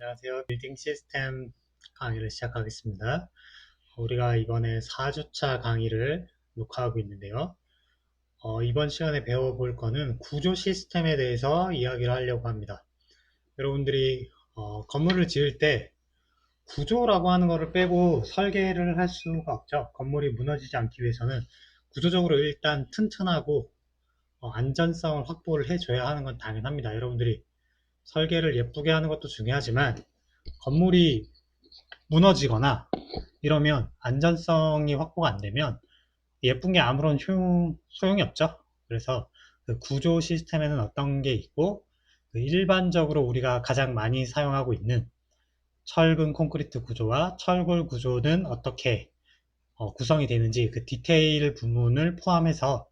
안녕하세요. 빌딩 시스템 강의를 시작하겠습니다. 우리가 이번에 4주차 강의를 녹화하고 있는데요. 이번 시간에 배워볼 거는 구조 시스템에 대해서 이야기를 하려고 합니다. 여러분들이 건물을 지을 때 구조라고 하는 것을 빼고 설계를 할 수가 없죠. 건물이 무너지지 않기 위해서는 구조적으로 일단 튼튼하고 안전성을 확보를 해줘야 하는 건 당연합니다. 여러분들이 설계를 예쁘게 하는 것도 중요하지만 건물이 무너지거나 이러면 안전성이 확보가 안 되면 예쁜 게 아무런 소용이 없죠. 그래서 그 구조 시스템에는 어떤 게 있고, 그 일반적으로 우리가 가장 많이 사용하고 있는 철근 콘크리트 구조와 철골 구조는 어떻게 구성이 되는지 그 디테일 부분을 포함해서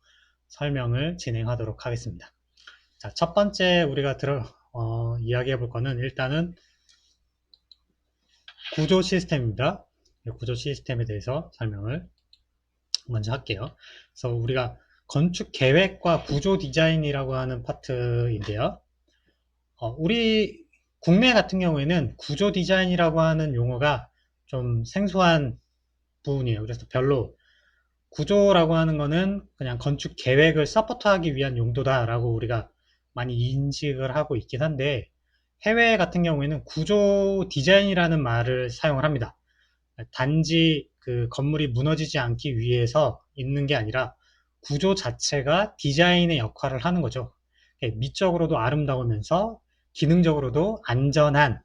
설명을 진행하도록 하겠습니다. 자, 첫 번째 우리가 이야기해 볼 거는 일단은 구조 시스템입니다. 구조 시스템에 대해서 설명을 먼저 할게요. 그래서 우리가 건축 계획과 구조 디자인이라고 하는 파트인데요. 우리 국내 같은 경우에는 구조 디자인이라고 하는 용어가 좀 생소한 부분이에요. 그래서 별로 구조라고 하는 거는 그냥 건축 계획을 서포트하기 위한 용도다라고 우리가 많이 인식을 하고 있긴 한데, 해외 같은 경우에는 구조 디자인이라는 말을 사용을 합니다. 단지 그 건물이 무너지지 않기 위해서 있는 게 아니라 구조 자체가 디자인의 역할을 하는 거죠. 미적으로도 아름다우면서 기능적으로도 안전한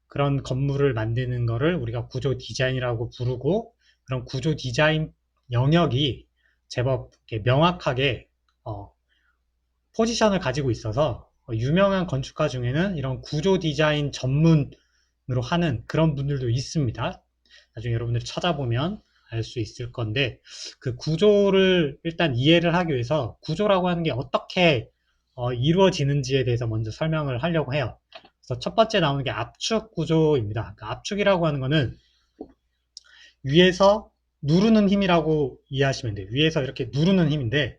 그런 건물을 만드는 거를 우리가 구조 디자인이라고 부르고, 그런 구조 디자인 영역이 제법 명확하게 포지션을 가지고 있어서 유명한 건축가 중에는 이런 구조 디자인 전문으로 하는 그런 분들도 있습니다. 나중에 여러분들이 찾아보면 알 수 있을 건데, 그 구조를 일단 이해를 하기 위해서 구조라고 하는 게 어떻게 이루어지는지에 대해서 먼저 설명을 하려고 해요. 그래서 첫 번째 나오는 게 압축 구조입니다. 그러니까 압축이라고 하는 거는 위에서 누르는 힘이라고 이해하시면 돼요. 위에서 이렇게 누르는 힘인데,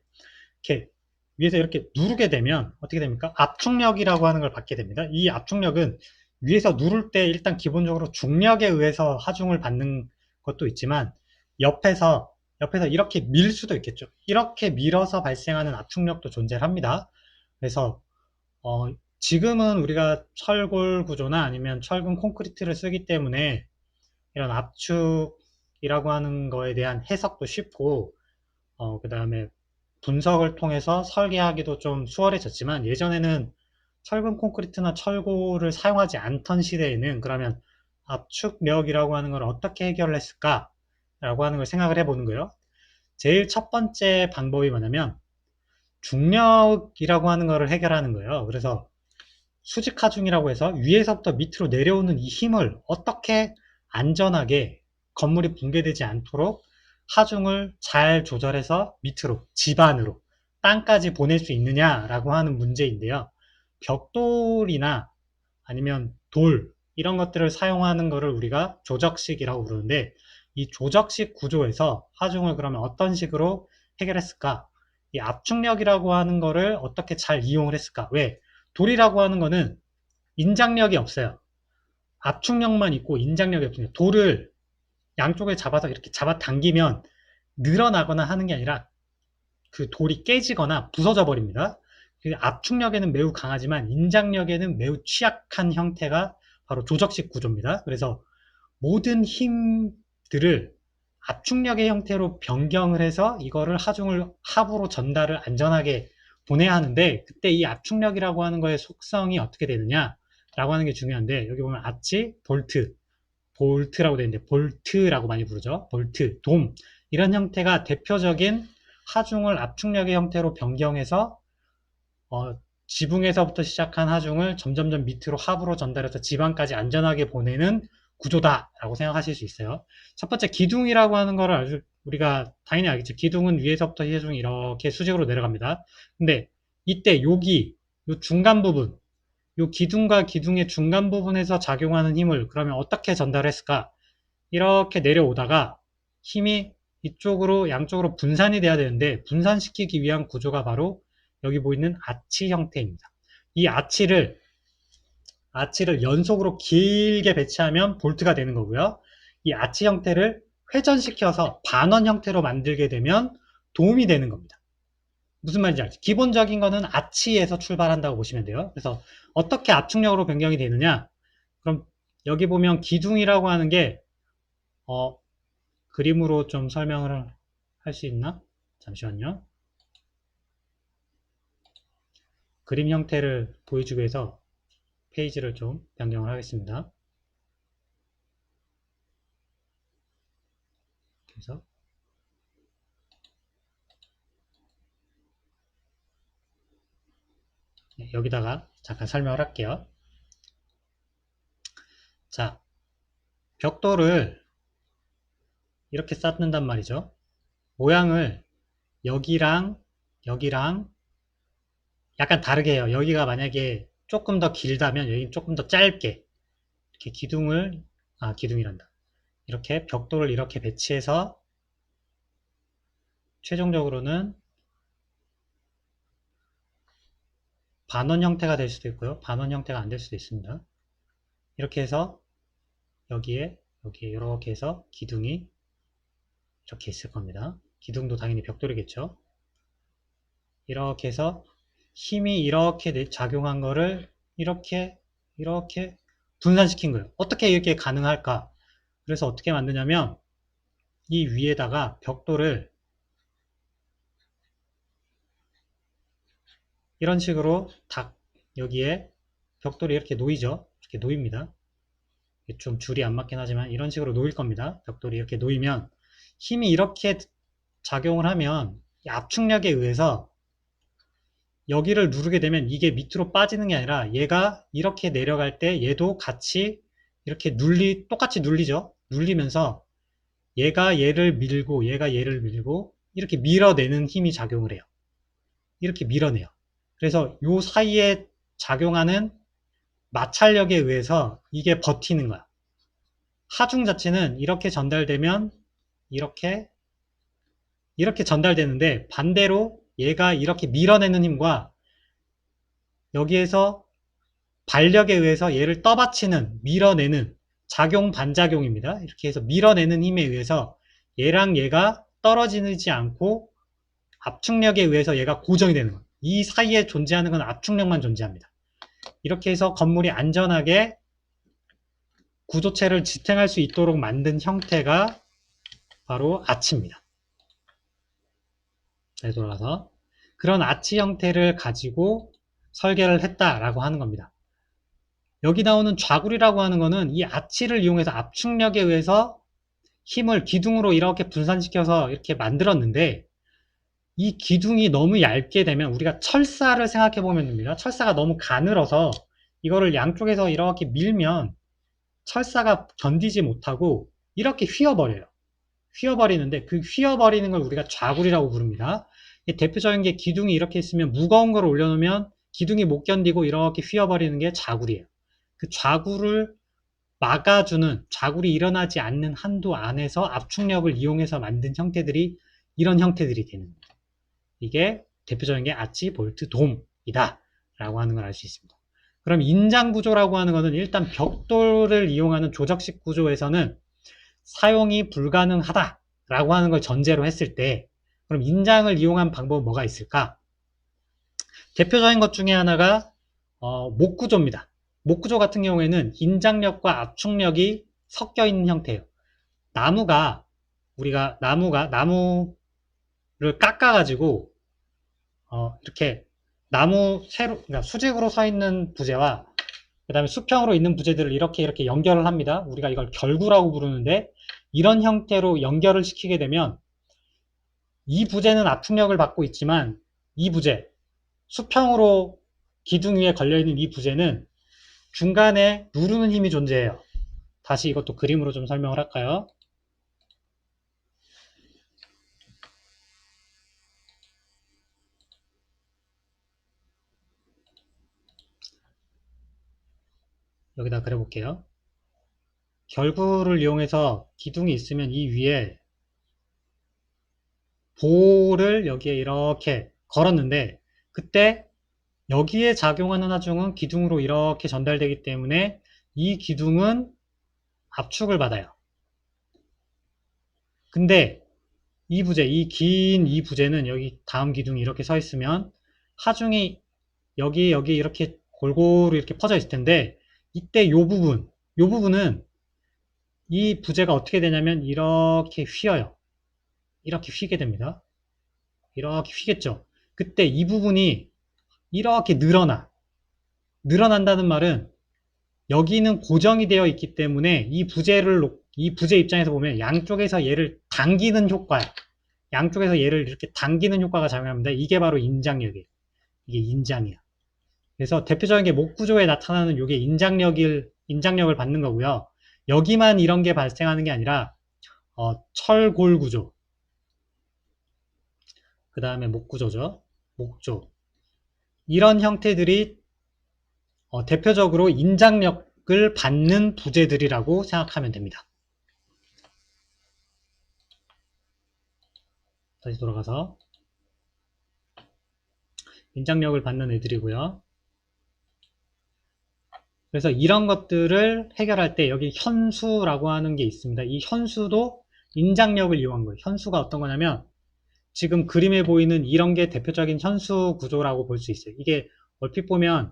이렇게 위에서 이렇게 누르게 되면 어떻게 됩니까? 압축력이라고 하는 걸 받게 됩니다. 이 압축력은 위에서 누를 때 일단 기본적으로 중력에 의해서 하중을 받는 것도 있지만, 옆에서 이렇게 밀 수도 있겠죠. 이렇게 밀어서 발생하는 압축력도 존재를 합니다. 그래서 지금은 우리가 철골 구조나 아니면 철근 콘크리트를 쓰기 때문에 이런 압축이라고 하는 거에 대한 해석도 쉽고, 그 다음에 분석을 통해서 설계하기도 좀 수월해졌지만, 예전에는 철근 콘크리트나 철골을 사용하지 않던 시대에는 그러면 압축력이라고 하는 걸 어떻게 해결을 했을까? 라고 하는 걸 생각을 해보는 거예요. 제일 첫 번째 방법이 뭐냐면 중력이라고 하는 거를 해결하는 거예요. 그래서 수직하중이라고 해서 위에서부터 밑으로 내려오는 이 힘을 어떻게 안전하게 건물이 붕괴되지 않도록 하중을 잘 조절해서 밑으로, 지반으로, 땅까지 보낼 수 있느냐라고 하는 문제인데요. 벽돌이나 아니면 돌, 이런 것들을 사용하는 것을 우리가 조적식이라고 부르는데, 이 조적식 구조에서 하중을 그러면 어떤 식으로 해결했을까? 이 압축력이라고 하는 거를 어떻게 잘 이용을 했을까? 왜? 돌이라고 하는 거는 인장력이 없어요. 압축력만 있고 인장력이 없습니다. 돌을 양쪽을 잡아서 이렇게 잡아당기면 늘어나거나 하는 게 아니라 그 돌이 깨지거나 부서져 버립니다. 그 압축력에는 매우 강하지만 인장력에는 매우 취약한 형태가 바로 조적식 구조입니다. 그래서 모든 힘들을 압축력의 형태로 변경을 해서 이거를 하중을 하부로 전달을 안전하게 보내야 하는데, 그때 이 압축력이라고 하는 거의 속성이 어떻게 되느냐 라고 하는 게 중요한데, 여기 보면 아치, 볼트라고 되어 있는데 볼트라고 많이 부르죠. 볼트, 돔, 이런 형태가 대표적인 하중을 압축력의 형태로 변경해서 지붕에서부터 시작한 하중을 점점점 밑으로 하부로 전달해서 지반까지 안전하게 보내는 구조다라고 생각하실 수 있어요. 첫 번째 기둥이라고 하는 거를 우리가 당연히 알겠죠. 기둥은 위에서부터 하중이 이렇게 수직으로 내려갑니다. 근데 이때 여기 요 중간 부분, 요 기둥과 기둥의 중간 부분에서 작용하는 힘을 그러면 어떻게 전달했을까? 이렇게 내려오다가 힘이 이쪽으로 양쪽으로 분산이 돼야 되는데, 분산시키기 위한 구조가 바로 여기 보이는 아치 형태입니다. 이 아치를 아치를 연속으로 길게 배치하면 볼트가 되는 거고요. 이 아치 형태를 회전시켜서 반원 형태로 만들게 되면 돔이 되는 겁니다. 무슨 말인지 알죠? 기본적인 거는 아치에서 출발한다고 보시면 돼요. 그래서 어떻게 압축력으로 변경이 되느냐? 그럼 여기 보면 기둥이라고 하는 게 그림으로 좀 설명을 할 수 있나? 잠시만요. 그림 형태를 보여주기 위해서 페이지를 좀 변경을 하겠습니다. 그래서 여기다가 잠깐 설명을 할게요. 자, 벽돌을 이렇게 쌓는단 말이죠. 모양을 여기랑 여기랑 약간 다르게 해요. 여기가 만약에 조금 더 길다면 여기는 조금 더 짧게 이렇게 기둥이란다. 이렇게 벽돌을 이렇게 배치해서 최종적으로는 반원 형태가 될 수도 있고요. 반원 형태가 안 될 수도 있습니다. 이렇게 해서 여기에 이렇게 해서 기둥이 이렇게 있을 겁니다. 기둥도 당연히 벽돌이겠죠. 이렇게 해서 힘이 이렇게 작용한 거를 이렇게 분산시킨 거예요. 어떻게 이렇게 가능할까? 그래서 어떻게 만드냐면 이 위에다가 벽돌을 이런 식으로 딱 여기에 벽돌이 이렇게 놓이죠. 이렇게 놓입니다. 좀 줄이 안 맞긴 하지만 이런 식으로 놓일 겁니다. 벽돌이 이렇게 놓이면 힘이 이렇게 작용을 하면 압축력에 의해서 여기를 누르게 되면 이게 밑으로 빠지는 게 아니라 얘가 이렇게 내려갈 때 얘도 같이 이렇게 똑같이 눌리죠. 눌리면서 얘가 얘를 밀고 얘가 얘를 밀고 이렇게 밀어내는 힘이 작용을 해요. 이렇게 밀어내요. 그래서 요 사이에 작용하는 마찰력에 의해서 이게 버티는 거야. 하중 자체는 이렇게 전달되면 이렇게 전달되는데 반대로 얘가 이렇게 밀어내는 힘과 여기에서 반력에 의해서 얘를 떠받치는 밀어내는 작용 반작용입니다. 이렇게 해서 밀어내는 힘에 의해서 얘랑 얘가 떨어지지 않고 압축력에 의해서 얘가 고정이 되는 거예요. 이 사이에 존재하는 건 압축력만 존재합니다. 이렇게 해서 건물이 안전하게 구조체를 지탱할 수 있도록 만든 형태가 바로 아치입니다. 다시 돌아가서 그런 아치 형태를 가지고 설계를 했다라고 하는 겁니다. 여기 나오는 좌굴이라고 하는 거는 이 아치를 이용해서 압축력에 의해서 힘을 기둥으로 이렇게 분산시켜서 이렇게 만들었는데 이 기둥이 너무 얇게 되면 우리가 철사를 생각해 보면 됩니다. 철사가 너무 가늘어서 이거를 양쪽에서 이렇게 밀면 철사가 견디지 못하고 이렇게 휘어버려요. 휘어버리는데 그 휘어버리는 걸 우리가 좌굴이라고 부릅니다. 대표적인 게 기둥이 이렇게 있으면 무거운 걸 올려놓으면 기둥이 못 견디고 이렇게 휘어버리는 게 좌굴이에요. 그 좌굴을 막아주는, 좌굴이 일어나지 않는 한도 안에서 압축력을 이용해서 만든 형태들이 이런 형태들이 되는 거예요. 이게 대표적인 게 아치, 볼트, 돔이다 라고 하는 걸 알 수 있습니다. 그럼 인장구조라고 하는 것은 일단 벽돌을 이용하는 조적식 구조에서는 사용이 불가능하다 라고 하는 걸 전제로 했을 때 그럼 인장을 이용한 방법은 뭐가 있을까? 대표적인 것 중에 하나가 목구조입니다. 목구조 같은 경우에는 인장력과 압축력이 섞여 있는 형태예요. 우리가 나무를 깎아 가지고 이렇게 그러니까 수직으로 서 있는 부재와 그 다음에 수평으로 있는 부재들을 이렇게 연결을 합니다. 우리가 이걸 결구라고 부르는데 이런 형태로 연결을 시키게 되면 이 부재는 압축력을 받고 있지만 이 부재, 수평으로 기둥 위에 걸려있는 이 부재는 중간에 누르는 힘이 존재해요. 다시 이것도 그림으로 좀 설명을 할까요? 여기다 그려볼게요. 결구를 이용해서 기둥이 있으면 이 위에 볼을 여기에 이렇게 걸었는데 그때 여기에 작용하는 하중은 기둥으로 이렇게 전달되기 때문에 이 기둥은 압축을 받아요. 근데 이 부재, 이 부재는 여기 다음 기둥이 이렇게 서 있으면 하중이 여기 이렇게 골고루 이렇게 퍼져 있을 텐데 이때 요 부분은 이 부재가 어떻게 되냐면 이렇게 휘어요. 이렇게 휘게 됩니다. 이렇게 휘겠죠. 그때 이 부분이 이렇게 늘어난다는 말은 여기는 고정이 되어 있기 때문에 이 부재 입장에서 보면 양쪽에서 얘를 당기는 효과야. 양쪽에서 얘를 이렇게 당기는 효과가 작용합니다. 이게 바로 인장력이에요. 이게 인장이야. 그래서 대표적인 게 목 구조에 나타나는 이게 인장력을 받는 거고요. 여기만 이런 게 발생하는 게 아니라 철골 구조, 그 다음에 목 구조죠. 목조. 이런 형태들이 대표적으로 인장력을 받는 부재들이라고 생각하면 됩니다. 다시 돌아가서 인장력을 받는 애들이고요. 그래서 이런 것들을 해결할 때 여기 현수라고 하는 게 있습니다. 이 현수도 인장력을 이용한 거예요. 현수가 어떤 거냐면 지금 그림에 보이는 이런 게 대표적인 현수 구조라고 볼 수 있어요. 이게 얼핏 보면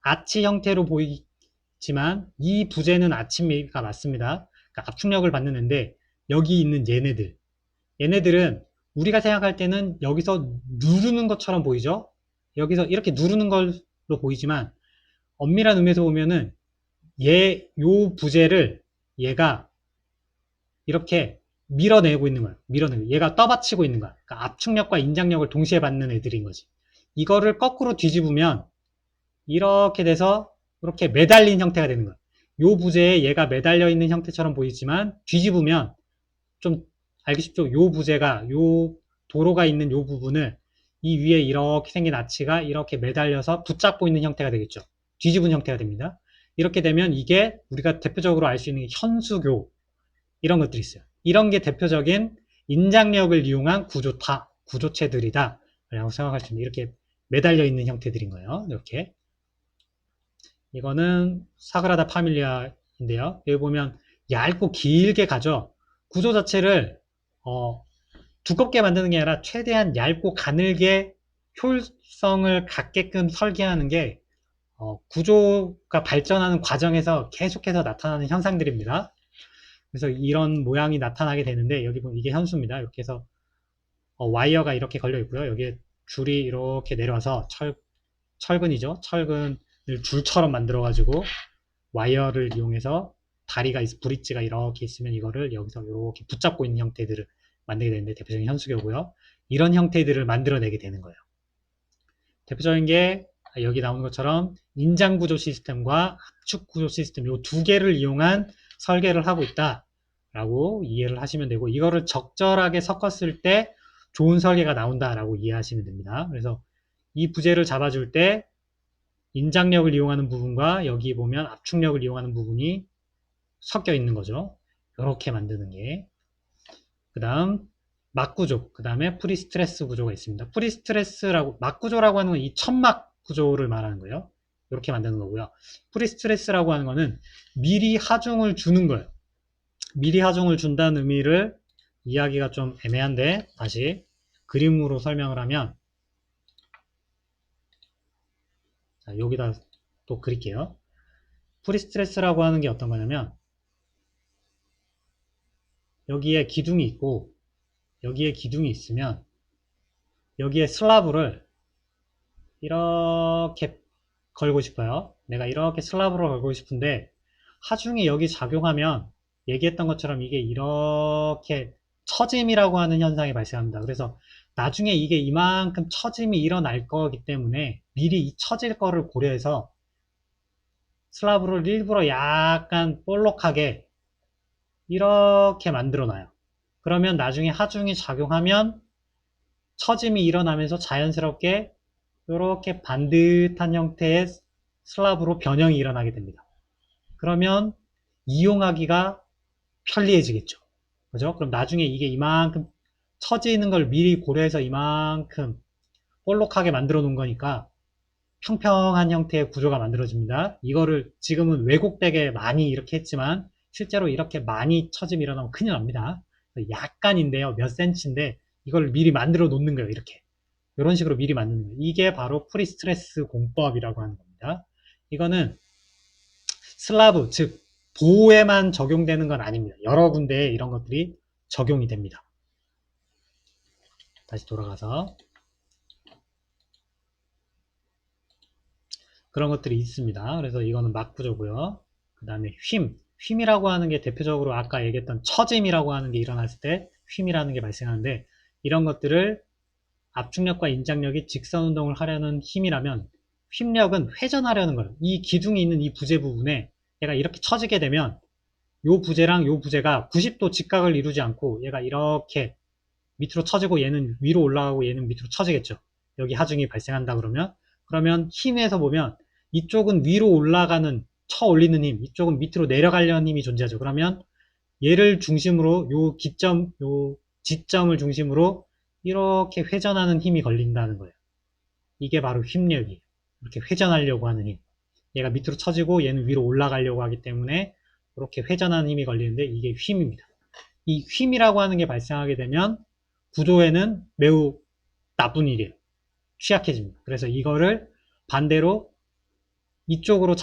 아치 형태로 보이지만 이 부재는 아치가 맞습니다. 그러니까 압축력을 받는 애인데 여기 있는 얘네들은 우리가 생각할 때는 여기서 누르는 것처럼 보이죠? 여기서 이렇게 누르는 걸로 보이지만 엄밀한 의미에서 보면은 요 부재를 얘가 이렇게 밀어내고 있는 거야. 얘가 떠받치고 있는 거야. 그러니까 압축력과 인장력을 동시에 받는 애들인 거지. 이거를 거꾸로 뒤집으면 이렇게 돼서 이렇게 매달린 형태가 되는 거야. 요 부재에 얘가 매달려 있는 형태처럼 보이지만 뒤집으면 좀 알기 쉽죠? 요 부재가 요 도로가 있는 요 부분을 이 위에 이렇게 생긴 아치가 이렇게 매달려서 붙잡고 있는 형태가 되겠죠. 뒤집은 형태가 됩니다. 이렇게 되면 이게 우리가 대표적으로 알 수 있는 현수교 이런 것들이 있어요. 이런 게 대표적인 인장력을 이용한 구조체들이다 라고 생각할 수 있는 이렇게 매달려 있는 형태들인 거예요. 이렇게 이거는 사그라다 파밀리아인데요. 여기 보면 얇고 길게 가죠. 구조 자체를 두껍게 만드는 게 아니라 최대한 얇고 가늘게 효율성을 갖게끔 설계하는 게 구조가 발전하는 과정에서 계속해서 나타나는 현상들입니다. 그래서 이런 모양이 나타나게 되는데 여기 보면 이게 현수입니다. 이렇게 해서 와이어가 이렇게 걸려 있고요. 여기에 줄이 이렇게 내려와서 철근이죠. 철근을 줄처럼 만들어 가지고 와이어를 이용해서 브릿지가 이렇게 있으면 이거를 여기서 이렇게 붙잡고 있는 형태들을 만들게 되는데 대표적인 현수교고요. 이런 형태들을 만들어내게 되는 거예요. 대표적인 게 여기 나오는 것처럼 인장구조 시스템과 압축구조 시스템 이 두 개를 이용한 설계를 하고 있다라고 이해를 하시면 되고 이거를 적절하게 섞었을 때 좋은 설계가 나온다라고 이해하시면 됩니다. 그래서 이 부재를 잡아줄 때 인장력을 이용하는 부분과 여기 보면 압축력을 이용하는 부분이 섞여 있는 거죠. 이렇게 만드는 게. 그 다음 막구조, 그 다음에 프리스트레스 구조가 있습니다. 막구조라고 하는 건 이 천막 구조를 말하는 거예요. 이렇게 만드는 거고요. 프리스트레스라고 하는 거는 미리 하중을 주는 거예요. 미리 하중을 준다는 의미를 이야기가 좀 애매한데 다시 그림으로 설명을 하면 자, 여기다 또 그릴게요. 프리스트레스라고 하는 게 어떤 거냐면 여기에 기둥이 있고 여기에 기둥이 있으면 여기에 슬라브를 이렇게 걸고 싶어요. 내가 이렇게 슬라브를 걸고 싶은데 하중이 여기 작용하면 얘기했던 것처럼 이게 이렇게 처짐이라고 하는 현상이 발생합니다. 그래서 나중에 이게 이만큼 처짐이 일어날 거기 때문에 미리 이 처질 거를 고려해서 슬라브를 일부러 약간 볼록하게 이렇게 만들어 놔요. 그러면 나중에 하중이 작용하면 처짐이 일어나면서 자연스럽게 이렇게 반듯한 형태의 슬라브로 변형이 일어나게 됩니다. 그러면 이용하기가 편리해지겠죠. 그죠? 그럼 나중에 이게 이만큼 처지는 걸 미리 고려해서 이만큼 볼록하게 만들어 놓은 거니까 평평한 형태의 구조가 만들어집니다. 이거를 지금은 왜곡되게 많이 이렇게 했지만 실제로 이렇게 많이 처짐이 일어나면 큰일 납니다. 약간인데요. 몇 센치인데 이걸 미리 만들어 놓는 거예요. 이렇게. 이런 식으로 미리 만드는 거예요. 이게 바로 프리스트레스 공법이라고 하는 겁니다. 이거는 슬라브, 즉 보호에만 적용되는 건 아닙니다. 여러 군데에 이런 것들이 적용이 됩니다. 다시 돌아가서 그런 것들이 있습니다. 그래서 이거는 막구조고요. 그 다음에 휨이라고 하는 게 대표적으로 아까 얘기했던 처짐이라고 하는 게 일어났을 때 휨이라는 게 발생하는데, 이런 것들을 압축력과 인장력이 직선 운동을 하려는 힘이라면 휨력은 회전하려는 거예요. 이 기둥이 있는 이 부재 부분에 얘가 이렇게 처지게 되면 요 부재랑 요 부재가 90도 직각을 이루지 않고 얘가 이렇게 밑으로 처지고 얘는 위로 올라가고 얘는 밑으로 처지겠죠. 여기 하중이 발생한다 그러면 힘에서 보면 이쪽은 위로 올라가는 쳐 올리는 힘, 이쪽은 밑으로 내려가려는 힘이 존재하죠. 그러면 얘를 중심으로 요 기점, 요 지점을 중심으로 이렇게 회전하는 힘이 걸린다는 거예요. 이게 바로 휨력이에요. 이렇게 회전하려고 하는 힘. 얘가 밑으로 처지고 얘는 위로 올라가려고 하기 때문에 이렇게 회전하는 힘이 걸리는데 이게 휨입니다. 이 휨이라고 하는 게 발생하게 되면 구조에는 매우 나쁜 일이에요. 취약해집니다. 그래서 이거를 반대로 이쪽으로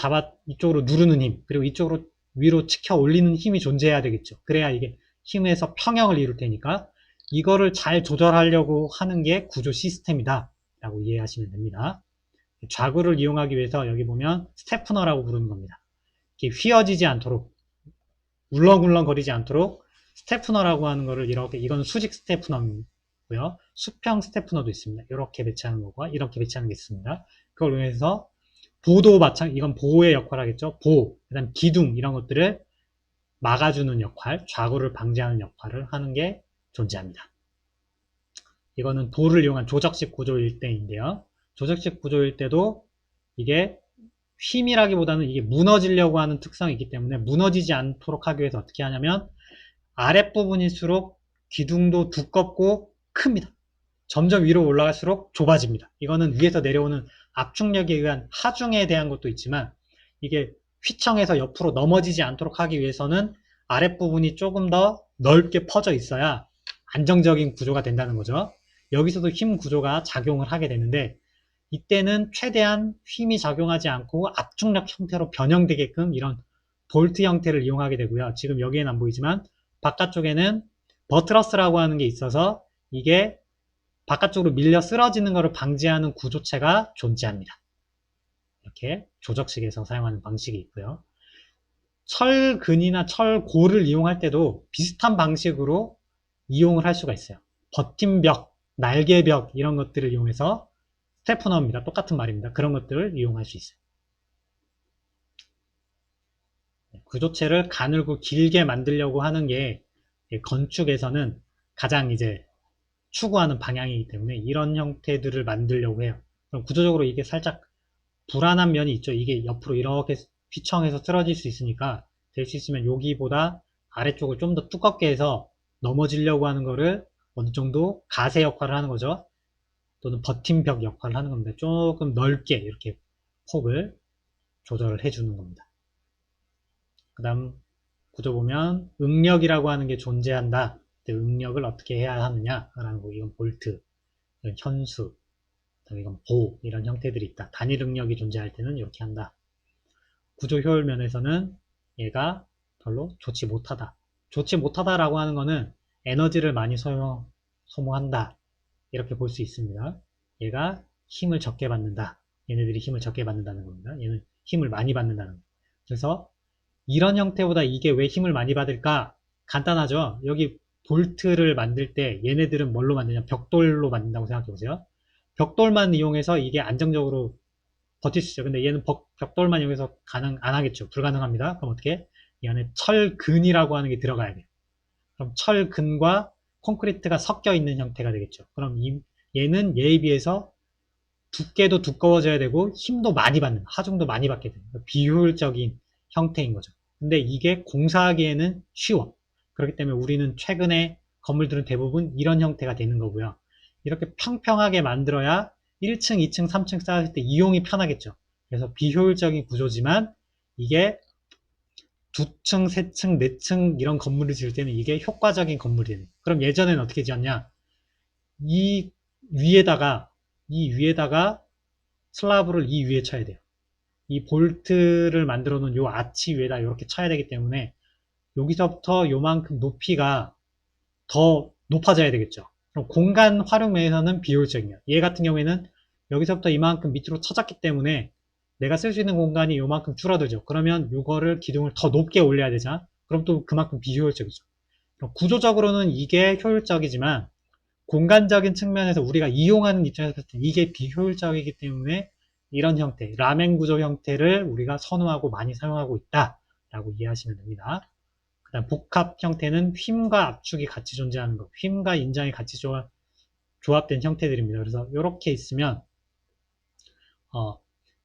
이쪽으로 누르는 힘, 그리고 이쪽으로 위로 치켜 올리는 힘이 존재해야 되겠죠. 그래야 이게 힘에서 평형을 이룰 테니까 이거를 잘 조절하려고 하는 게 구조 시스템이다 라고 이해하시면 됩니다. 좌구를 이용하기 위해서 여기 보면 스테프너라고 부르는 겁니다. 이렇게 휘어지지 않도록, 울렁울렁 거리지 않도록 스테프너라고 하는 거를 이렇게, 이건 수직 스테프너고요. 수평 스테프너도 있습니다. 이렇게 배치하는 거고 이렇게 배치하는 게 있습니다. 그걸 위해서 보도 마찬가지, 이건 보호의 역할을 하겠죠. 보호, 그 다음 기둥 이런 것들을 막아주는 역할, 좌구를 방지하는 역할을 하는 게 존재합니다. 이거는 돌을 이용한 조적식 구조일 때인데요. 조적식 구조일 때도 이게 휨이라기보다는 이게 무너지려고 하는 특성이 있기 때문에 무너지지 않도록 하기 위해서 어떻게 하냐면 아랫부분일수록 기둥도 두껍고 큽니다. 점점 위로 올라갈수록 좁아집니다. 이거는 위에서 내려오는 압축력에 의한 하중에 대한 것도 있지만 이게 휘청해서 옆으로 넘어지지 않도록 하기 위해서는 아랫부분이 조금 더 넓게 퍼져 있어야 안정적인 구조가 된다는 거죠. 여기서도 힘 구조가 작용을 하게 되는데 이때는 최대한 힘이 작용하지 않고 압축력 형태로 변형되게끔 이런 볼트 형태를 이용하게 되고요. 지금 여기에는 안 보이지만 바깥쪽에는 버트러스라고 하는 게 있어서 이게 바깥쪽으로 밀려 쓰러지는 것을 방지하는 구조체가 존재합니다. 이렇게 조적식에서 사용하는 방식이 있고요. 철근이나 철고를 이용할 때도 비슷한 방식으로 이용을 할 수가 있어요. 버팀벽, 날개벽 이런 것들을 이용해서 스테프너입니다. 똑같은 말입니다. 그런 것들을 이용할 수 있어요. 구조체를 가늘고 길게 만들려고 하는 게 건축에서는 가장 이제 추구하는 방향이기 때문에 이런 형태들을 만들려고 해요. 그럼 구조적으로 이게 살짝 불안한 면이 있죠. 이게 옆으로 이렇게 휘청해서 쓰러질 수 있으니까 될 수 있으면 여기보다 아래쪽을 좀 더 두껍게 해서 넘어지려고 하는 거를 어느 정도 가세 역할을 하는 거죠. 또는 버팀벽 역할을 하는 겁니다. 조금 넓게 이렇게 폭을 조절을 해주는 겁니다. 그 다음 구조 보면 응력이라고 하는 게 존재한다. 응력을 어떻게 해야 하느냐라는 거, 이건 볼트, 이건 현수, 이건 보 이런 형태들이 있다. 단일 응력이 존재할 때는 이렇게 한다. 구조 효율 면에서는 얘가 별로 좋지 못하다. 좋지 못하다라고 하는 거는 에너지를 많이 소모한다. 이렇게 볼 수 있습니다. 얘가 힘을 적게 받는다. 얘네들이 힘을 적게 받는다는 겁니다. 얘는 힘을 많이 받는다는 겁니다. 그래서 이런 형태보다 이게 왜 힘을 많이 받을까? 간단하죠. 여기 볼트를 만들 때 얘네들은 뭘로 만드냐? 벽돌로 만든다고 생각해 보세요. 벽돌만 이용해서 이게 안정적으로 버틸 수 있어요. 근데 얘는 벽돌만 이용해서 안 하겠죠. 불가능합니다. 그럼 어떻게? 이 안에 철근이라고 하는 게 들어가야 돼요. 그럼 철근과 콘크리트가 섞여 있는 형태가 되겠죠. 그럼 얘는 얘에 비해서 두께도 두꺼워져야 되고 힘도 많이 받는, 하중도 많이 받게 돼요. 비효율적인 형태인 거죠. 근데 이게 공사하기에는 쉬워. 그렇기 때문에 우리는 최근에 건물들은 대부분 이런 형태가 되는 거고요. 이렇게 평평하게 만들어야 1층, 2층, 3층 쌓았을 때 이용이 편하겠죠. 그래서 비효율적인 구조지만 이게 두 층, 세 층, 네 층 이런 건물을 지을 때는 이게 효과적인 건물이에요. 그럼 예전에는 어떻게 지었냐? 이 위에다가 이 위에다가 슬라브를 이 위에 쳐야 돼요. 이 볼트를 만들어 놓은 요 아치 위에다 이렇게 쳐야 되기 때문에 여기서부터 요만큼 높이가 더 높아져야 되겠죠. 그럼 공간 활용 면에서는 비효율적이에요. 얘 같은 경우에는 여기서부터 이만큼 밑으로 쳐졌기 때문에 내가 쓸 수 있는 공간이 요만큼 줄어들죠. 그러면 이거를 기둥을 더 높게 올려야 되잖아. 그럼 또 그만큼 비효율적이죠. 그럼 구조적으로는 이게 효율적이지만 공간적인 측면에서 우리가 이용하는 입장에서 봤을 때 이게 비효율적이기 때문에 이런 형태, 라멘 구조 형태를 우리가 선호하고 많이 사용하고 있다라고 이해하시면 됩니다. 그 다음 복합 형태는 휨과 압축이 같이 존재하는 것, 휨과 인장이 같이 조합된 형태들입니다. 그래서 이렇게 있으면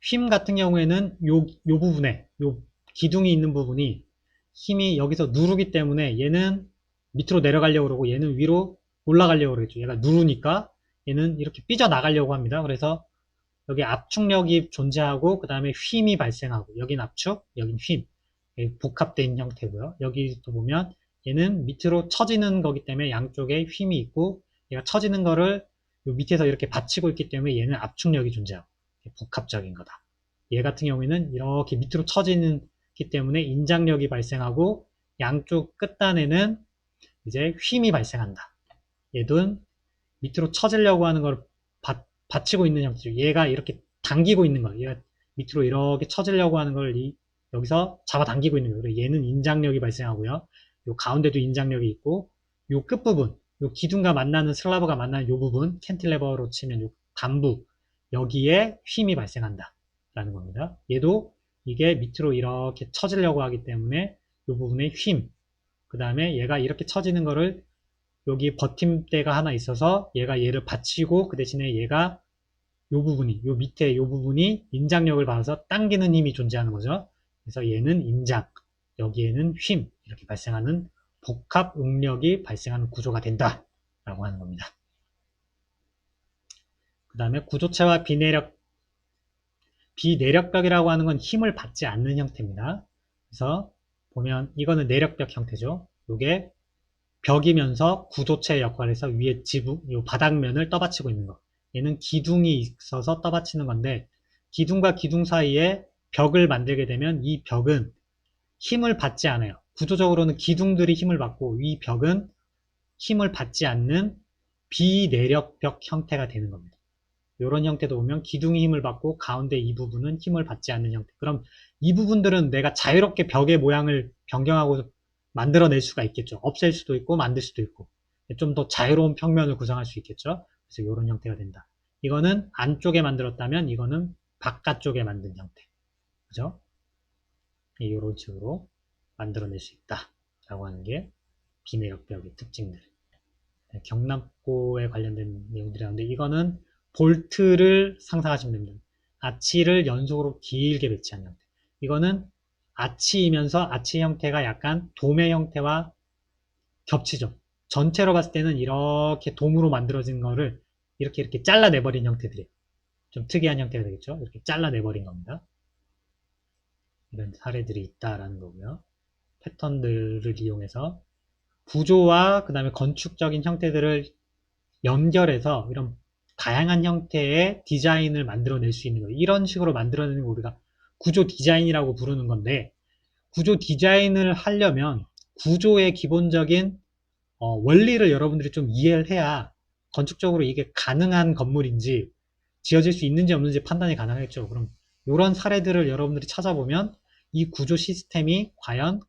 휨 같은 경우에는 요 부분에 요 기둥이 있는 부분이 힘이 여기서 누르기 때문에 얘는 밑으로 내려가려고 그러고 얘는 위로 올라가려고 그러겠죠. 얘가 누르니까 얘는 이렇게 삐져나가려고 합니다. 그래서 여기 압축력이 존재하고 그 다음에 휨이 발생하고 여긴 압축, 여긴 휨 복합된 형태고요. 여기도 보면 얘는 밑으로 처지는 거기 때문에 양쪽에 휨이 있고 얘가 처지는 거를 요 밑에서 이렇게 받치고 있기 때문에 얘는 압축력이 존재하고 복합적인 거다. 얘 같은 경우에는 이렇게 밑으로 처지기 때문에 인장력이 발생하고 양쪽 끝단에는 이제 휨이 발생한다. 얘도 밑으로 처지려고 하는 걸 받치고 있는 형태죠. 얘가 이렇게 당기고 있는 거예요. 얘가 밑으로 이렇게 처지려고 하는 걸 여기서 잡아당기고 있는 거예요. 얘는 인장력이 발생하고요. 요 가운데도 인장력이 있고 요 끝부분, 요 기둥과 만나는 슬라브가 만나는 요 부분, 캔틸레버로 치면 요 단부 여기에 휨이 발생한다 라는 겁니다. 얘도 이게 밑으로 이렇게 처지려고 하기 때문에 요 부분에 휨, 그 다음에 얘가 이렇게 처지는 거를 여기 버팀대가 하나 있어서 얘가 얘를 받치고 그 대신에 얘가 요 부분이 요 밑에 요 부분이 인장력을 받아서 당기는 힘이 존재하는 거죠. 그래서 얘는 인장, 여기에는 휨 이렇게 발생하는 복합 응력이 발생하는 구조가 된다 라고 하는 겁니다. 그 다음에 구조체와 비내력벽이라고 하는 건 힘을 받지 않는 형태입니다. 그래서 보면 이거는 내력벽 형태죠. 이게 벽이면서 구조체 역할에서 위에 지붕, 이 바닥면을 떠받치고 있는 거. 얘는 기둥이 있어서 떠받치는 건데 기둥과 기둥 사이에 벽을 만들게 되면 이 벽은 힘을 받지 않아요. 구조적으로는 기둥들이 힘을 받고 이 벽은 힘을 받지 않는 비내력벽 형태가 되는 겁니다. 이런 형태도 보면 기둥이 힘을 받고 가운데 이 부분은 힘을 받지 않는 형태. 그럼 이 부분들은 내가 자유롭게 벽의 모양을 변경하고 만들어낼 수가 있겠죠. 없앨 수도 있고 만들 수도 있고 좀 더 자유로운 평면을 구성할 수 있겠죠. 그래서 이런 형태가 된다. 이거는 안쪽에 만들었다면 이거는 바깥쪽에 만든 형태. 그죠? 이런 식으로 만들어낼 수 있다. 라고 하는 게 비내력벽의 특징들. 경납고에 관련된 내용들이라는데 이거는 볼트를 상상하시면 됩니다. 아치를 연속으로 길게 배치한 형태. 이거는 아치이면서 아치 형태가 약간 도매 형태와 겹치죠. 전체로 봤을 때는 이렇게 돔으로 만들어진 거를 이렇게 잘라내버린 형태들이에요. 좀 특이한 형태가 되겠죠. 이렇게 잘라내버린 겁니다. 이런 사례들이 있다라는 거고요. 패턴들을 이용해서 구조와 그 다음에 건축적인 형태들을 연결해서 이런 다양한 형태의 디자인을 만들어낼 수 있는 거예요. 이런 식으로 만들어내는 거 우리가 구조 디자인이라고 부르는 건데 구조 디자인을 하려면 구조의 기본적인 원리를 여러분들이 좀 이해를 해야 건축적으로 이게 가능한 건물인지 지어질 수 있는지 없는지 판단이 가능하겠죠. 그럼 이런 사례들을 여러분들이 찾아보면 이 구조 시스템이 과연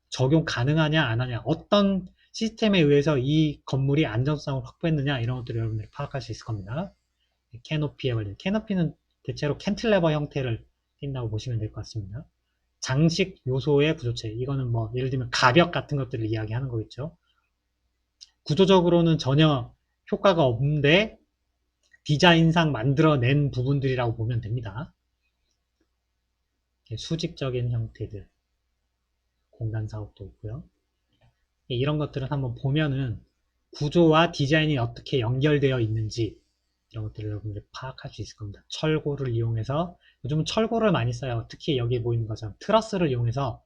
적용 가능하냐 안 하냐 어떤 시스템에 의해서 이 건물이 안정성을 확보했느냐 이런 것들을 여러분들이 파악할 수 있을 겁니다. 캐노피에 관련 캐노피는 대체로 캔틸레버 형태를 띈다고 보시면 될 것 같습니다. 장식 요소의 구조체 이거는 뭐 예를 들면 가벽 같은 것들을 이야기하는 거겠죠. 구조적으로는 전혀 효과가 없는데 디자인상 만들어낸 부분들이라고 보면 됩니다. 수직적인 형태들 공간 사업도 있고요. 이런 것들은 한번 보면은 구조와 디자인이 어떻게 연결되어 있는지 이런 것들을 여러분들이 파악할 수 있을 겁니다. 철골을 이용해서, 요즘은 철골을 많이 써요. 특히 여기 보이는 것처럼 트러스를 이용해서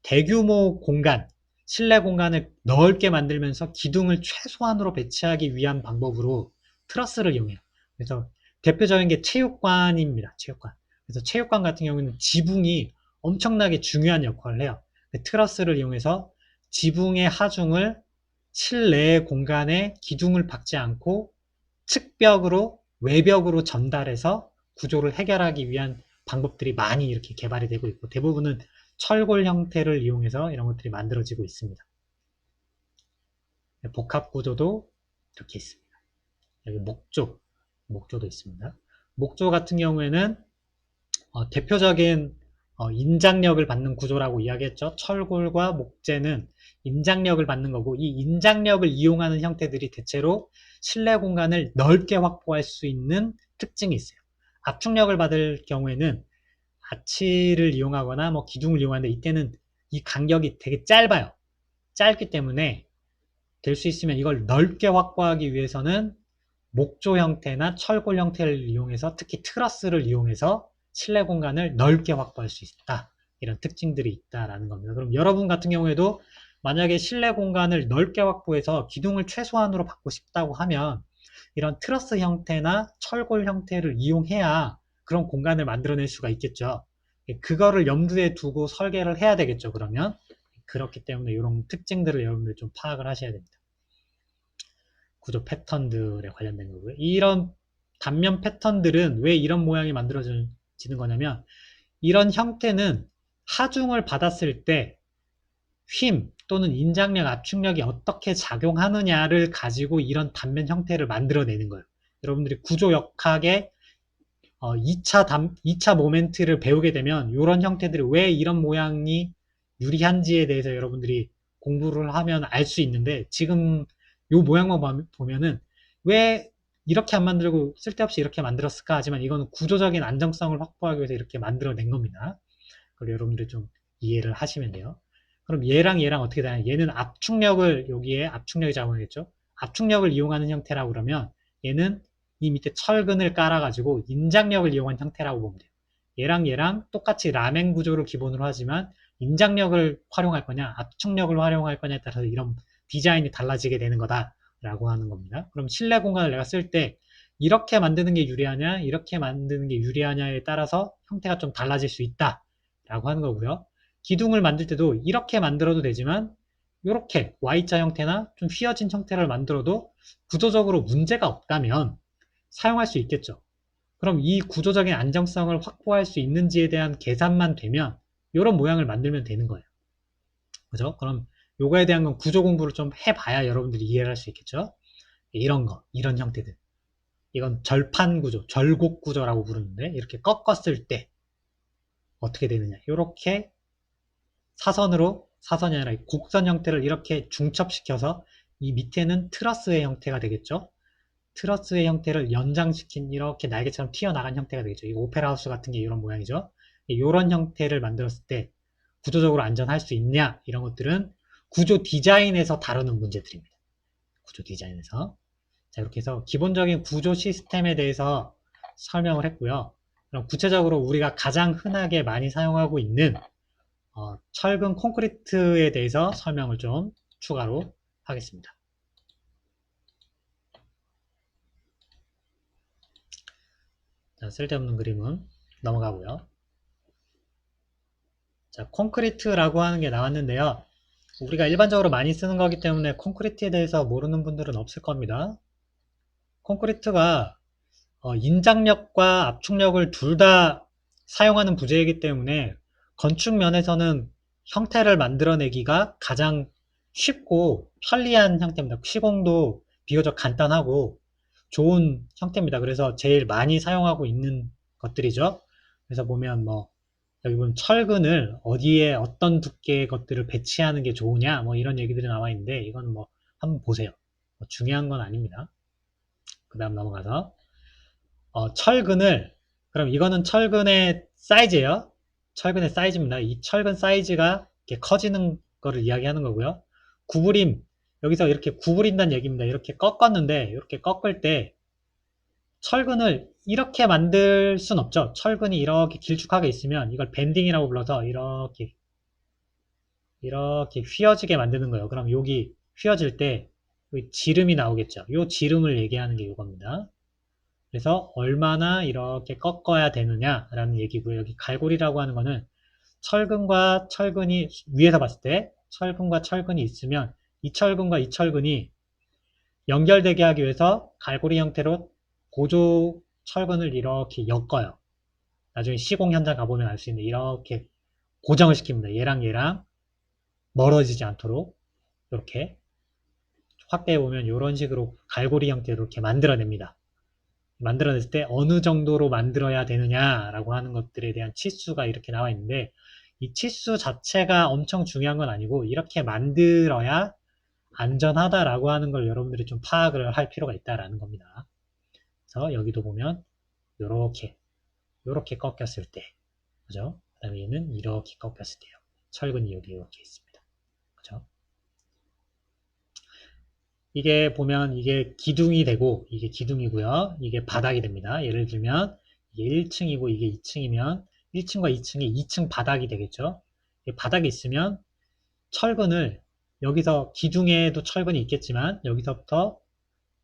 대규모 공간, 실내 공간을 넓게 만들면서 기둥을 최소한으로 배치하기 위한 방법으로 트러스를 이용해요. 그래서 대표적인 게 체육관입니다. 체육관. 그래서 체육관 같은 경우는 지붕이 엄청나게 중요한 역할을 해요. 트러스를 이용해서 지붕의 하중을 실내 공간에 기둥을 박지 않고 측벽으로, 외벽으로 전달해서 구조를 해결하기 위한 방법들이 많이 이렇게 개발이 되고 있고, 대부분은 철골 형태를 이용해서 이런 것들이 만들어지고 있습니다. 복합 구조도 이렇게 있습니다. 여기 목조도 있습니다. 목조 같은 경우에는 대표적인 인장력을 받는 구조라고 이야기했죠. 철골과 목재는 인장력을 받는 거고, 이 인장력을 이용하는 형태들이 대체로 실내 공간을 넓게 확보할 수 있는 특징이 있어요. 압축력을 받을 경우에는 아치를 이용하거나 뭐 기둥을 이용하는데, 이때는 이 간격이 되게 짧아요. 짧기 때문에 될 수 있으면 이걸 넓게 확보하기 위해서는 목조 형태나 철골 형태를 이용해서, 특히 트러스를 이용해서 실내 공간을 넓게 확보할 수 있다. 이런 특징들이 있다라는 겁니다. 그럼 여러분 같은 경우에도 만약에 실내 공간을 넓게 확보해서 기둥을 최소한으로 받고 싶다고 하면 이런 트러스 형태나 철골 형태를 이용해야 그런 공간을 만들어낼 수가 있겠죠. 그거를 염두에 두고 설계를 해야 되겠죠. 그러면 그렇기 때문에 이런 특징들을 여러분들 좀 파악을 하셔야 됩니다. 구조 패턴들에 관련된 거고요. 이런 단면 패턴들은 왜 이런 모양이 만들어지는 거냐면, 이런 형태는 하중을 받았을 때 힘 또는 인장력, 압축력이 어떻게 작용하느냐를 가지고 이런 단면 형태를 만들어내는 거예요. 여러분들이 구조역학의 2차 모멘트를 배우게 되면 이런 형태들이 왜 이런 모양이 유리한지에 대해서 여러분들이 공부를 하면 알 수 있는데, 지금 이 모양만 보면은 왜 이렇게 안 만들고 쓸데없이 이렇게 만들었을까 하지만, 이거는 구조적인 안정성을 확보하기 위해서 이렇게 만들어낸 겁니다. 그걸 여러분들이 좀 이해를 하시면 돼요. 그럼 얘랑 어떻게 되냐, 얘는 압축력을, 여기에 압축력이 작용하겠죠. 압축력을 이용하는 형태라고 그러면 얘는 이 밑에 철근을 깔아가지고 인장력을 이용한 형태라고 보면 돼요. 얘랑 똑같이 라멘 구조를 기본으로 하지만 인장력을 활용할 거냐 압축력을 활용할 거냐에 따라서 이런 디자인이 달라지게 되는 거다라고 하는 겁니다. 그럼 실내 공간을 내가 쓸 때 이렇게 만드는 게 유리하냐 이렇게 만드는 게 유리하냐에 따라서 형태가 좀 달라질 수 있다 라고 하는 거고요. 기둥을 만들 때도 이렇게 만들어도 되지만 이렇게 Y자 형태나 좀 휘어진 형태를 만들어도 구조적으로 문제가 없다면 사용할 수 있겠죠. 그럼 이 구조적인 안정성을 확보할 수 있는지에 대한 계산만 되면 이런 모양을 만들면 되는 거예요. 그죠? 그럼 요거에 대한 건 구조 공부를 좀 해봐야 여러분들이 이해를 할 수 있겠죠. 이런 거, 이런 형태들. 이건 절판 구조, 절곡 구조라고 부르는데, 이렇게 꺾었을 때 어떻게 되느냐. 이렇게 사선이 아니라 곡선 형태를 이렇게 중첩시켜서 이 밑에는 트러스의 형태가 되겠죠. 트러스의 형태를 연장시킨 이렇게 날개처럼 튀어나간 형태가 되겠죠. 이 오페라 하우스 같은 게 이런 모양이죠. 이런 형태를 만들었을 때 구조적으로 안전할 수 있냐, 이런 것들은 구조 디자인에서 다루는 문제들입니다. 구조 디자인에서. 자, 이렇게 해서 기본적인 구조 시스템에 대해서 설명을 했고요. 그럼 구체적으로 우리가 가장 흔하게 많이 사용하고 있는 철근 콘크리트에 대해서 설명을 좀 추가로 하겠습니다. 자, 쓸데없는 그림은 넘어가고요. 자, 콘크리트라고 하는 게 나왔는데요. 우리가 일반적으로 많이 쓰는 거기 때문에 콘크리트에 대해서 모르는 분들은 없을 겁니다. 콘크리트가 인장력과 압축력을 둘 다 사용하는 부재이기 때문에 건축 면에서는 형태를 만들어내기가 가장 쉽고 편리한 형태입니다. 시공도 비교적 간단하고 좋은 형태입니다. 그래서 제일 많이 사용하고 있는 것들이죠. 그래서 보면 뭐 여기 보면 철근을 어디에 어떤 두께의 것들을 배치하는 게 좋으냐 뭐 이런 얘기들이 나와 있는데, 이건 뭐 한번 보세요. 뭐 중요한 건 아닙니다. 그 다음 넘어가서 철근을, 그럼 이거는 철근의 사이즈예요. 철근의 사이즈입니다. 이 철근 사이즈가 이렇게 커지는 거를 이야기하는 거고요. 구부림, 여기서 이렇게 구부린다는 얘기입니다. 이렇게 꺾었는데 이렇게 꺾을 때 철근을 이렇게 만들 순 없죠. 철근이 이렇게 길쭉하게 있으면 이걸 밴딩이라고 불러서 이렇게 휘어지게 만드는 거예요. 그럼 여기 휘어질 때 지름이 나오겠죠. 요 지름을 얘기하는 게 이겁니다. 그래서 얼마나 이렇게 꺾어야 되느냐라는 얘기고요. 여기 갈고리라고 하는 거는 철근과 철근이 위에서 봤을 때 철근과 철근이 있으면 이 철근과 이 철근이 연결되게 하기 위해서 갈고리 형태로 고조 철근을 이렇게 엮어요. 나중에 시공 현장 가보면 알 수 있는데 이렇게 고정을 시킵니다. 얘랑 얘랑 멀어지지 않도록 이렇게 확대해 보면 이런 식으로 갈고리 형태로 이렇게 만들어냅니다. 만들어냈을 때 어느 정도로 만들어야 되느냐라고 하는 것들에 대한 치수가 이렇게 나와 있는데 이 치수 자체가 엄청 중요한 건 아니고 이렇게 만들어야 안전하다라고 하는 걸 여러분들이 좀 파악을 할 필요가 있다라는 겁니다. 그래서 여기도 보면 이렇게 꺾였을 때, 그죠? 그 다음에 얘는 이렇게 꺾였을 때요. 철근이 여기 이렇게 있습니다. 그죠? 이게 보면 이게 기둥이 되고 이게 기둥이고요. 이게 바닥이 됩니다. 예를 들면 이게 1층이고 이게 2층이면 1층과 2층이 2층 바닥이 되겠죠. 바닥이 있으면 철근을 여기서 기둥에도 철근이 있겠지만 여기서부터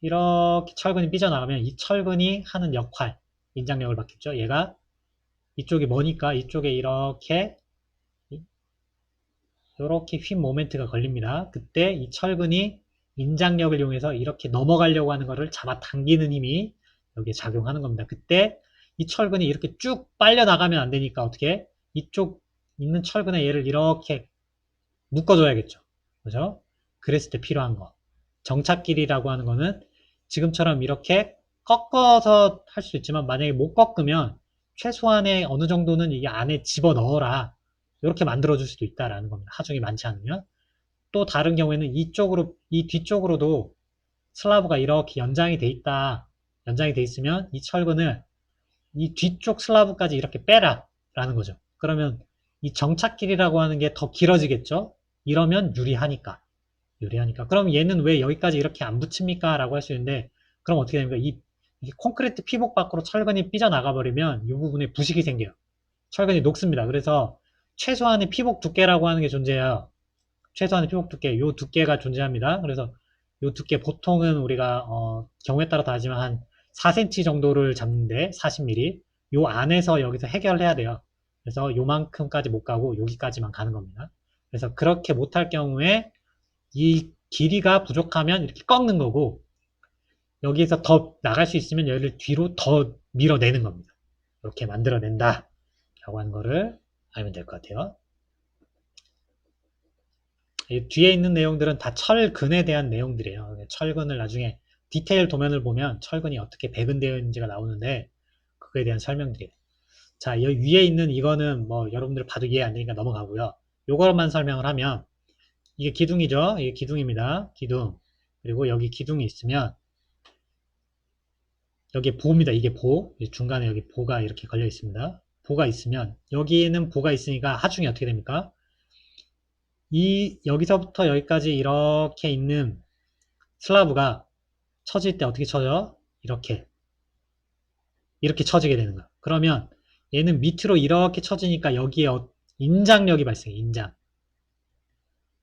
이렇게 철근이 삐져나가면 이 철근이 하는 역할, 인장력을 받겠죠. 얘가 이쪽이 머니까 이쪽에 이렇게 휨 모멘트가 걸립니다. 그때 이 철근이 인장력을 이용해서 이렇게 넘어가려고 하는 것을 잡아당기는 힘이 여기에 작용하는 겁니다. 그때 이 철근이 이렇게 쭉 빨려 나가면 안 되니까 어떻게 이쪽 있는 철근에 얘를 이렇게 묶어줘야겠죠. 그죠? 그랬을 때 필요한 거. 정착길이라고 하는 거는 지금처럼 이렇게 꺾어서 할 수 있지만 만약에 못 꺾으면 최소한의 어느 정도는 이게 안에 집어 넣어라. 이렇게 만들어줄 수도 있다라는 겁니다. 하중이 많지 않으면. 또 다른 경우에는 이 뒤쪽으로도 슬라브가 이렇게 연장이 돼 있다. 연장이 돼 있으면 이 철근을 이 뒤쪽 슬라브까지 이렇게 빼라. 라는 거죠. 그러면 이 정착길이라고 하는 게 더 길어지겠죠? 이러면 유리하니까. 그럼 얘는 왜 여기까지 이렇게 안 붙입니까? 라고 할 수 있는데, 그럼 어떻게 됩니까? 이 콘크리트 피복 밖으로 철근이 삐져나가 버리면 이 부분에 부식이 생겨요. 철근이 녹습니다. 그래서 최소한의 피복 두께라고 하는 게 존재해요. 최소한의 피복 두께, 요 두께가 존재합니다. 그래서 요 두께 보통은 우리가 경우에 따라 다르지만 한 4cm 정도를 잡는데 40mm 요 안에서 여기서 해결해야 돼요. 그래서 요만큼까지 못 가고 여기까지만 가는 겁니다. 그래서 그렇게 못할 경우에 이 길이가 부족하면 이렇게 꺾는 거고 여기에서 더 나갈 수 있으면 얘를 뒤로 더 밀어내는 겁니다. 이렇게 만들어낸다 라고 하는 거를 알면 될 것 같아요. 뒤에 있는 내용들은 다 철근에 대한 내용들이에요. 철근을 나중에 디테일 도면을 보면 철근이 어떻게 배근되어 있는지가 나오는데 그거에 대한 설명들이에요. 자, 여기 위에 있는 이거는 뭐 여러분들 봐도 이해 안 되니까 넘어가고요. 요거만 설명을 하면 이게 기둥이죠. 이게 기둥입니다. 기둥. 그리고 여기 기둥이 있으면 여기에 보입니다. 이게 보. 중간에 여기 보가 이렇게 걸려 있습니다. 보가 있으면 여기에는 보가 있으니까 하중이 어떻게 됩니까? 여기서부터 여기까지 이렇게 있는 슬라브가 쳐질 때 어떻게 쳐져? 이렇게 쳐지게 되는 거야. 그러면 얘는 밑으로 이렇게 쳐지니까 여기에 인장력이 발생해. 인장.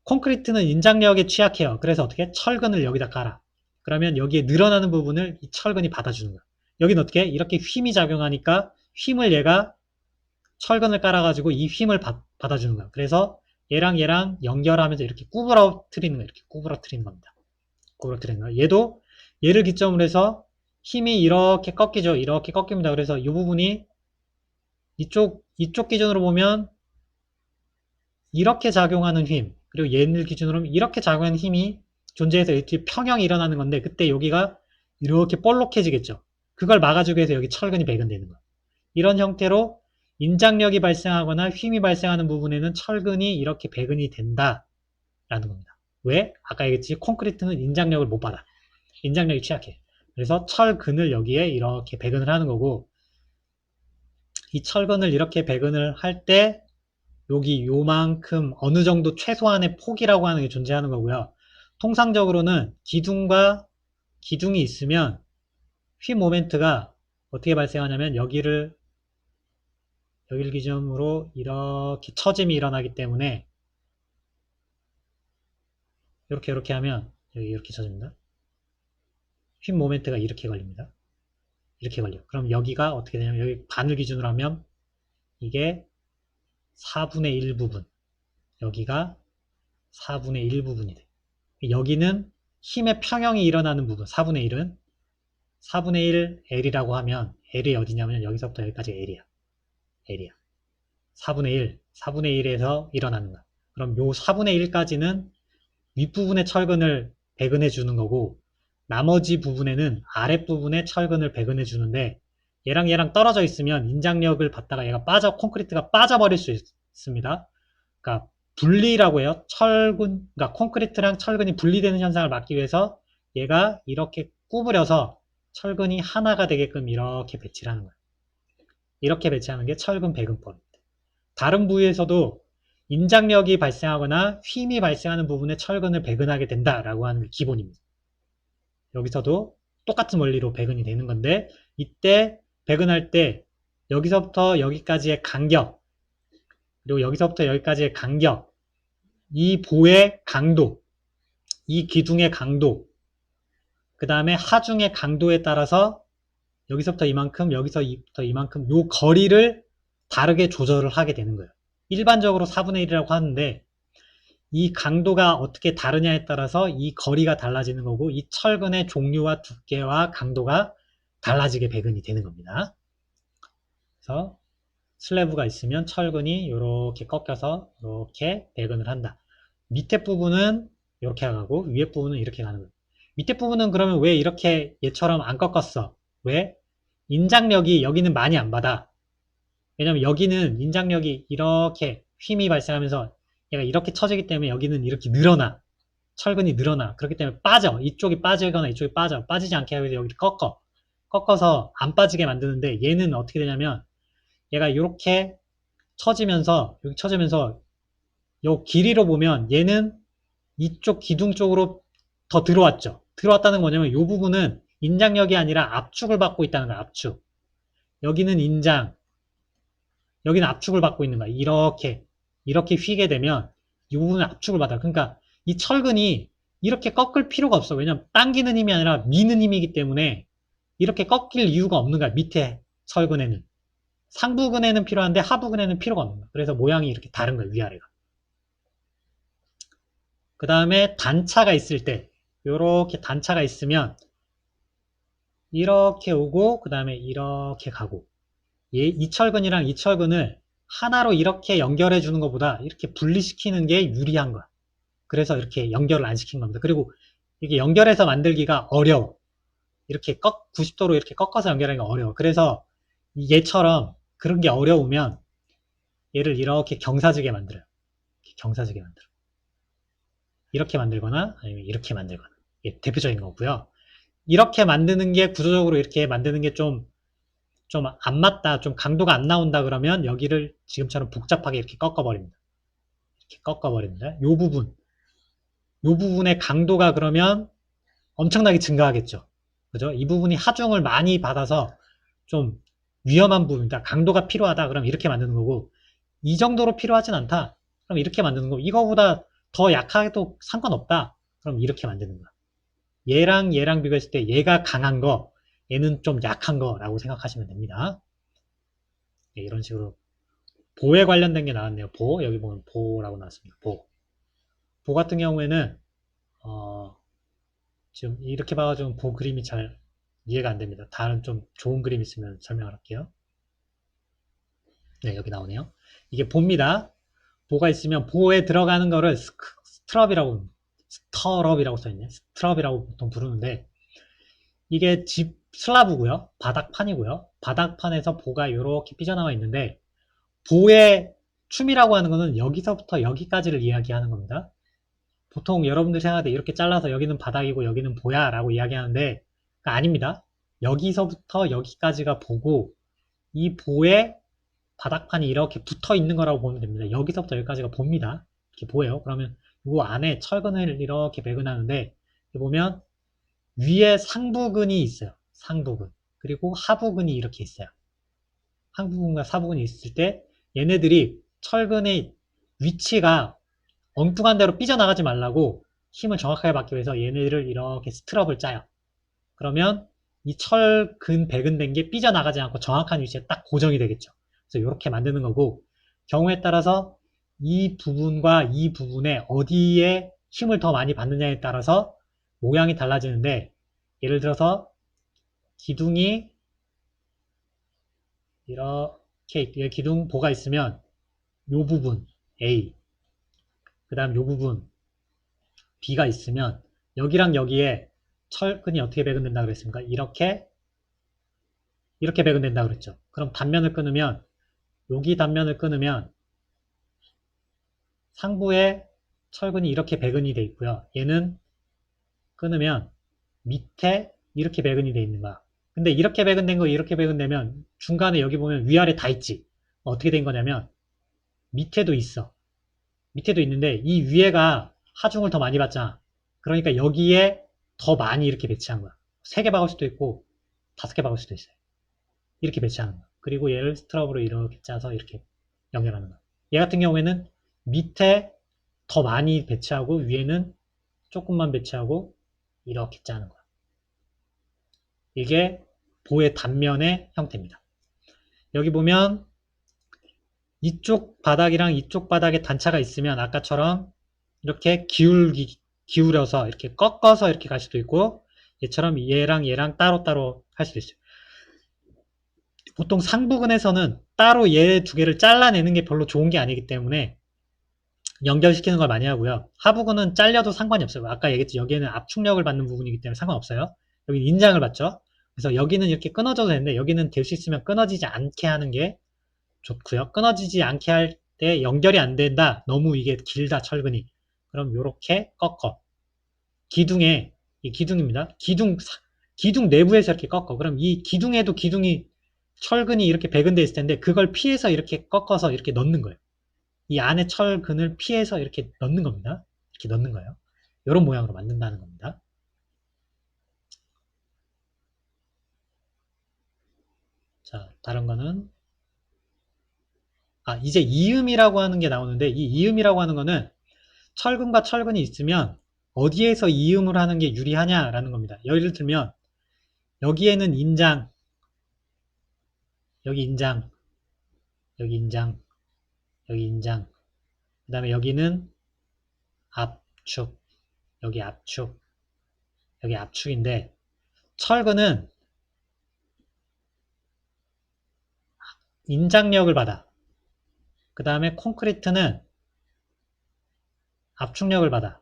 콘크리트는 인장력에 취약해요. 그래서 어떻게? 철근을 여기다 깔아. 그러면 여기에 늘어나는 부분을 이 철근이 받아주는 거야. 여기는 어떻게? 이렇게 힘이 작용하니까 힘을 얘가 철근을 깔아가지고 이 힘을 받아주는 거야. 그래서 얘랑 연결하면서 이렇게 구부러뜨리는 거야. 이렇게 구부러뜨리는 겁니다. 구부러뜨리는 거야. 얘도 얘를 기점으로 해서 힘이 이렇게 꺾이죠. 이렇게 꺾입니다. 그래서 이 부분이 이쪽 기준으로 보면 이렇게 작용하는 힘, 그리고 얘를 기준으로 이렇게 작용하는 힘이 존재해서 이렇게 평형이 일어나는 건데 그때 여기가 이렇게 볼록해지겠죠. 그걸 막아주기 위해서 여기 철근이 배근되는 거예요. 이런 형태로 인장력이 발생하거나 힘이 발생하는 부분에는 철근이 이렇게 배근이 된다라는 겁니다. 왜? 아까 얘기했지 콘크리트는 인장력을 못 받아. 인장력이 취약해. 그래서 철근을 여기에 이렇게 배근을 하는 거고 이 철근을 이렇게 배근을 할 때 여기 요만큼 어느 정도 최소한의 폭이라고 하는 게 존재하는 거고요. 통상적으로는 기둥이 있으면 휨 모멘트가 어떻게 발생하냐면 여기를 기준으로 이렇게 처짐이 일어나기 때문에 이렇게 하면 여기 이렇게 쳐집니다. 휨 모멘트가 이렇게 걸립니다. 이렇게 걸려. 그럼 여기가 어떻게 되냐면 여기 반을 기준으로 하면 이게 4분의 1 부분, 여기가 4분의 1 부분이 돼. 여기는 힘의 평형이 일어나는 부분, 4분의 1은 4분의 1 L이라고 하면 L이 어디냐면 여기서부터 여기까지 L이야. L이야. 4분의 1에서 일어나는 거야. 그럼 요 4분의 1까지는 윗부분의 철근을 배근해 주는 거고 나머지 부분에는 아랫부분에 철근을 배근해 주는데 얘랑 떨어져 있으면 인장력을 받다가 얘가 콘크리트가 빠져버릴 수 있습니다. 그러니까 분리라고 해요. 그러니까 콘크리트랑 철근이 분리되는 현상을 막기 위해서 얘가 이렇게 구부려서 철근이 하나가 되게끔 이렇게 배치를 하는 거예요. 이렇게 배치하는 게 철근 배근법입니다. 다른 부위에서도 인장력이 발생하거나 휨이 발생하는 부분에 철근을 배근하게 된다라고 하는 게 기본입니다. 여기서도 똑같은 원리로 배근이 되는 건데 이때 배근할 때 여기서부터 여기까지의 간격 그리고 여기서부터 여기까지의 간격 이 보의 강도 이 기둥의 강도 그 다음에 하중의 강도에 따라서 여기서부터 이만큼 여기서부터 이만큼 요 거리를 다르게 조절을 하게 되는 거예요. 일반적으로 4분의 1이라고 하는데 이 강도가 어떻게 다르냐에 따라서 이 거리가 달라지는 거고 이 철근의 종류와 두께와 강도가 달라지게 배근이 되는 겁니다. 그래서 슬래브가 있으면 철근이 이렇게 꺾여서 이렇게 배근을 한다. 밑에 부분은 이렇게 가고 위에 부분은 이렇게 가는 거예요. 밑에 부분은 그러면 왜 이렇게 얘처럼 안 꺾었어? 왜? 인장력이 여기는 많이 안 받아. 왜냐면 여기는 인장력이 이렇게 휨이 발생하면서 얘가 이렇게 쳐지기 때문에 여기는 이렇게 늘어나. 철근이 늘어나. 그렇기 때문에 빠져. 이쪽이 빠지거나 이쪽이 빠져. 빠지지 않게 하기 위해서 여기를 꺾어. 꺾어서 안 빠지게 만드는데 얘는 어떻게 되냐면 얘가 이렇게 쳐지면서 여기 쳐지면서 요 길이로 보면 얘는 이쪽 기둥 쪽으로 더 들어왔죠. 들어왔다는 거냐면 이 부분은 인장력이 아니라 압축을 받고 있다는 거야. 압축. 여기는 인장, 여기는 압축을 받고 있는 거야. 이렇게 휘게 되면 이 부분은 압축을 받아. 그러니까 이 철근이 이렇게 꺾을 필요가 없어. 왜냐면 당기는 힘이 아니라 미는 힘이기 때문에 이렇게 꺾일 이유가 없는 거야. 밑에 철근에는. 상부근에는 필요한데 하부근에는 필요가 없는 거야. 그래서 모양이 이렇게 다른 거야. 위아래가. 그 다음에 단차가 있을 때 이렇게 단차가 있으면 이렇게 오고 그 다음에 이렇게 가고 이 철근이랑 이 철근을 하나로 이렇게 연결해 주는 것보다 이렇게 분리시키는 게 유리한 거야. 그래서 이렇게 연결을 안 시킨 겁니다. 그리고 이게 연결해서 만들기가 어려워. 이렇게 90도로 이렇게 꺾어서 연결하기가 어려워. 그래서 얘처럼 그런 게 어려우면 얘를 이렇게 경사지게 만들어요. 이렇게 경사지게 만들어. 이렇게 만들거나 아니면 이렇게 만들거나. 이게 대표적인 거고요. 이렇게 만드는 게 구조적으로 이렇게 만드는 게 좀 안 맞다, 좀 강도가 안 나온다 그러면 여기를 지금처럼 복잡하게 이렇게 꺾어버립니다. 이렇게 꺾어버립니다. 요 부분의 강도가 그러면 엄청나게 증가하겠죠. 그죠? 이 부분이 하중을 많이 받아서 좀 위험한 부분이다. 강도가 필요하다. 그럼 이렇게 만드는 거고, 이 정도로 필요하진 않다. 그럼 이렇게 만드는 거고, 이거보다 더 약하게도 상관없다. 그럼 이렇게 만드는 거야. 얘랑 비교했을 때 얘가 강한 거, 얘는 좀 약한 거라고 생각하시면 됩니다. 네, 이런 식으로 보에 관련된 게 나왔네요. 보, 여기 보면 보라고 나왔습니다. 보 같은 경우에는 지금 이렇게 봐가지고 보 그림이 잘 이해가 안 됩니다. 다른 좀 좋은 그림 있으면 설명을 할게요. 네, 여기 나오네요. 이게 보입니다. 보가 있으면 보에 들어가는 거를 스터럽이라고 써있네. 스트럽이라고 보통 부르는데 이게 집 슬라브고요. 바닥판이고요. 바닥판에서 보가 이렇게 삐져나와 있는데 보의 춤이라고 하는 거는 여기서부터 여기까지를 이야기하는 겁니다. 보통 여러분들 생각할 때 이렇게 잘라서 여기는 바닥이고 여기는 보야 라고 이야기하는데 아닙니다. 여기서부터 여기까지가 보고 이 보에 바닥판이 이렇게 붙어 있는 거라고 보면 됩니다. 여기서부터 여기까지가 보입니다. 이렇게 보여요. 그러면 이 안에 철근을 이렇게 배근하는데 보면 위에 상부근이 있어요. 상부근. 그리고 하부근이 이렇게 있어요. 상부근과 사부근이 있을 때 얘네들이 철근의 위치가 엉뚱한 데로 삐져나가지 말라고 힘을 정확하게 받기 위해서 얘네들을 이렇게 스트럽을 짜요. 그러면 이 철근 배근된 게 삐져나가지 않고 정확한 위치에 딱 고정이 되겠죠. 그래서 이렇게 만드는 거고, 경우에 따라서 이 부분과 이 부분에 어디에 힘을 더 많이 받느냐에 따라서 모양이 달라지는데, 예를 들어서 기둥이 이렇게 기둥보가 있으면 이 부분 A, 그 다음 이 부분 B가 있으면 여기랑 여기에 철근이 어떻게 배근된다 그랬습니까? 이렇게 배근된다 그랬죠. 그럼 단면을 끊으면, 여기 단면을 끊으면 상부에 철근이 이렇게 배근이 돼 있고요. 얘는 끊으면 밑에 이렇게 배근이 돼 있는 거야. 근데 이렇게 배근된 거 이렇게 배근되면 중간에 여기 보면 위아래 다 있지. 어떻게 된 거냐면 밑에도 있어. 밑에도 있는데 이 위에가 하중을 더 많이 받잖아. 그러니까 여기에 더 많이 이렇게 배치한 거야. 3개 박을 수도 있고 5개 박을 수도 있어요. 이렇게 배치하는 거야. 그리고 얘를 스트럽으로 이렇게 짜서 이렇게 연결하는 거야. 얘 같은 경우에는 밑에 더 많이 배치하고 위에는 조금만 배치하고 이렇게 짜는 거야. 이게 보의 단면의 형태입니다. 여기 보면 이쪽 바닥이랑 이쪽 바닥에 단차가 있으면 아까처럼 이렇게 기울여서 이렇게 꺾어서 이렇게 갈 수도 있고, 얘처럼 얘랑 얘랑 따로따로 할 수도 있어요. 보통 상부근에서는 따로 얘 두 개를 잘라내는 게 별로 좋은 게 아니기 때문에 연결시키는 걸 많이 하고요. 하부근은 잘려도 상관이 없어요. 아까 얘기했죠. 여기에는 압축력을 받는 부분이기 때문에 상관없어요. 여기는 인장을 받죠. 그래서 여기는 이렇게 끊어져도 되는데 여기는 될 수 있으면 끊어지지 않게 하는 게 좋고요. 끊어지지 않게 할 때 연결이 안 된다. 너무 이게 길다 철근이. 그럼 요렇게 꺾어. 기둥에, 이 기둥입니다. 기둥 내부에서 이렇게 꺾어. 그럼 이 기둥에도 철근이 이렇게 배근돼 있을 텐데 그걸 피해서 이렇게 꺾어서 이렇게 넣는 거예요. 이 안에 철근을 피해서 이렇게 넣는 겁니다. 이렇게 넣는 거예요. 이런 모양으로 만든다는 겁니다. 자, 다른 거는 이제 이음이라고 하는 게 나오는데 이 이음이라고 하는 거는 철근과 철근이 있으면 어디에서 이음을 하는 게 유리하냐라는 겁니다. 예를 들면 여기에는 인장, 여기 인장, 여기 인장, 여기 인장, 그 다음에 여기는 압축, 여기 압축, 여기 압축인데 철근은 인장력을 받아. 그 다음에 콘크리트는 압축력을 받아.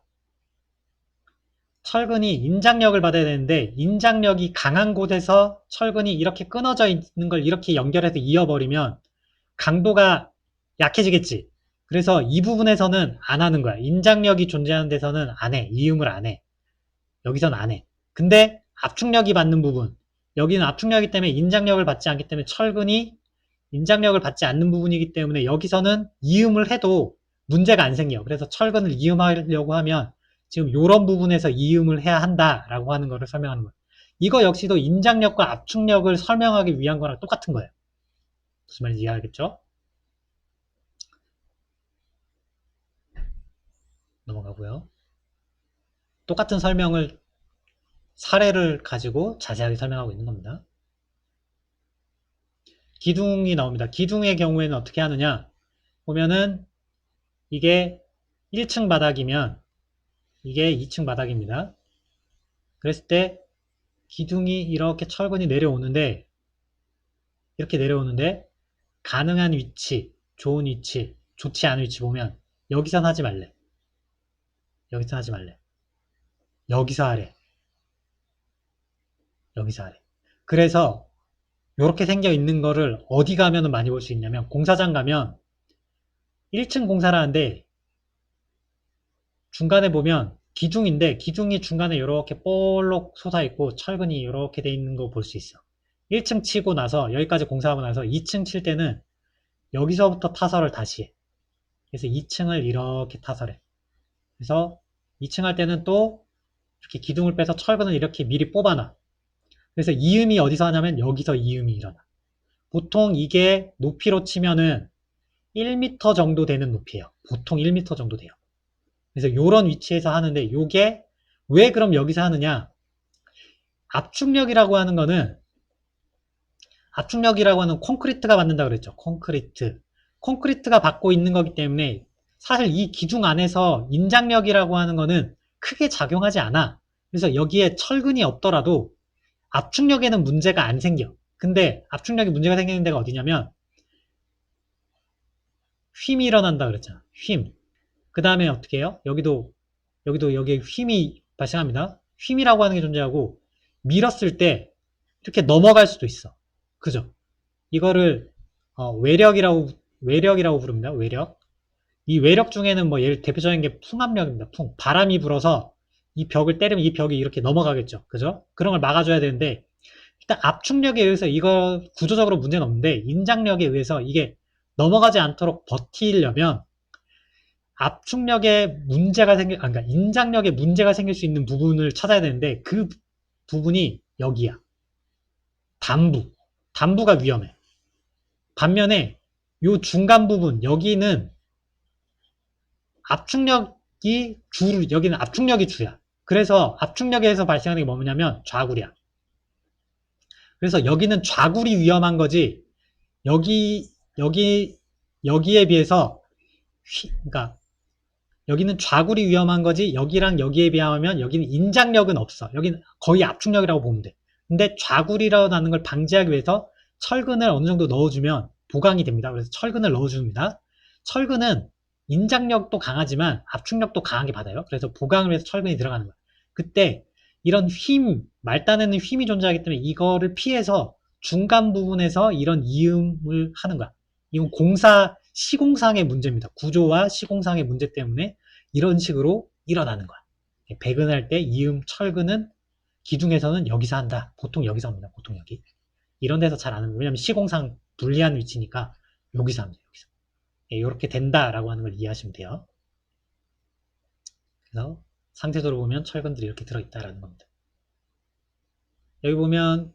철근이 인장력을 받아야 되는데 인장력이 강한 곳에서 철근이 이렇게 끊어져 있는 걸 이렇게 연결해서 이어버리면 강도가 약해지겠지. 그래서 이 부분에서는 안 하는 거야. 인장력이 존재하는 데서는 안 해. 이음을 안 해. 여기선 안 해. 근데 압축력이 받는 부분, 여기는 압축력이기 때문에 인장력을 받지 않기 때문에 철근이 인장력을 받지 않는 부분이기 때문에 여기서는 이음을 해도 문제가 안 생겨. 그래서 철근을 이음하려고 하면 지금 이런 부분에서 이음을 해야 한다라고 하는 것을 설명하는 거예요. 이거 역시도 인장력과 압축력을 설명하기 위한 거랑 똑같은 거예요. 무슨 말인지 이해하겠죠? 넘어가고요. 똑같은 설명을 사례를 가지고 자세하게 설명하고 있는 겁니다. 기둥이 나옵니다. 기둥의 경우에는 어떻게 하느냐 보면은 이게 1층 바닥이면 이게 2층 바닥입니다. 그랬을 때 기둥이 이렇게 철근이 내려오는데 이렇게 내려오는데 가능한 위치, 좋은 위치, 좋지 않은 위치 보면 여기선 하지 말래. 여기서 하지 말래. 여기서 하래. 여기서 하래. 그래서 이렇게 생겨 있는 거를 어디 가면은 많이 볼 수 있냐면 공사장 가면 1층 공사를 하는데 중간에 보면 기둥인데 기둥이 중간에 이렇게 볼록 솟아 있고 철근이 이렇게 돼 있는 거 볼 수 있어. 1층 치고 나서 여기까지 공사하고 나서 2층 칠 때는 여기서부터 타설을 다시 해. 그래서 2층을 이렇게 타설해. 그래서 2층 할 때는 또 이렇게 기둥을 빼서 철근을 이렇게 미리 뽑아놔. 그래서 이음이 어디서 하냐면 여기서 이음이 일어나. 보통 이게 높이로 치면은 1m 정도 되는 높이에요. 보통 1m 정도 돼요. 그래서 요런 위치에서 하는데 요게 왜 그럼 여기서 하느냐? 압축력이라고 하는 거는 압축력이라고 하는 콘크리트가 받는다 그랬죠. 콘크리트가 받고 있는 거기 때문에 사실 이 기둥 안에서 인장력이라고 하는 거는 크게 작용하지 않아. 그래서 여기에 철근이 없더라도 압축력에는 문제가 안 생겨. 근데 압축력에 문제가 생기는 데가 어디냐면 휨이 일어난다 그랬잖아. 휨. 그 다음에 어떻게 해요? 여기도 여기에 휨이 발생합니다. 휨이라고 하는 게 존재하고 밀었을 때 이렇게 넘어갈 수도 있어. 그죠? 이거를 외력이라고 부릅니다. 외력. 이 외력 중에는 뭐 예를 대표적인 게 풍압력입니다. 바람이 불어서 이 벽을 때리면 이 벽이 이렇게 넘어가겠죠. 그죠? 그런 걸 막아줘야 되는데 일단 압축력에 의해서 이거 구조적으로 문제는 없는데 인장력에 의해서 이게 넘어가지 않도록 버티려면 그러니까 인장력에 문제가 생길 수 있는 부분을 찾아야 되는데 그 부분이 여기야. 단부. 단부가 위험해. 반면에 요 중간 부분, 여기는 여기는 압축력이 주야. 그래서 압축력에서 발생하는 게 뭐냐면 좌굴이야. 그래서 여기는 좌굴이 위험한 거지, 여기, 여기에 비해서, 그러니까 여기는 좌굴이 위험한 거지, 여기랑 여기에 비하면 여기는 인장력은 없어. 여기는 거의 압축력이라고 보면 돼. 근데 좌굴이라는 걸 방지하기 위해서 철근을 어느 정도 넣어주면 보강이 됩니다. 그래서 철근을 넣어줍니다. 철근은 인장력도 강하지만 압축력도 강하게 받아요. 그래서 보강을 위해서 철근이 들어가는 거야. 그때 이런 말단에는 휨이 존재하기 때문에 이거를 피해서 중간 부분에서 이런 이음을 하는 거야. 이건 시공상의 문제입니다. 구조와 시공상의 문제 때문에 이런 식으로 일어나는 거야. 배근할 때 이음, 철근은 기둥에서는 여기서 한다. 보통 여기서 합니다. 보통 여기. 이런 데서 잘 안 합니다. 왜냐면 시공상 불리한 위치니까 여기서 합니다. 여기서. 이렇게 된다라고 하는 걸 이해하시면 돼요. 그래서 상태도를 보면 철근들이 이렇게 들어있다라는 겁니다. 여기 보면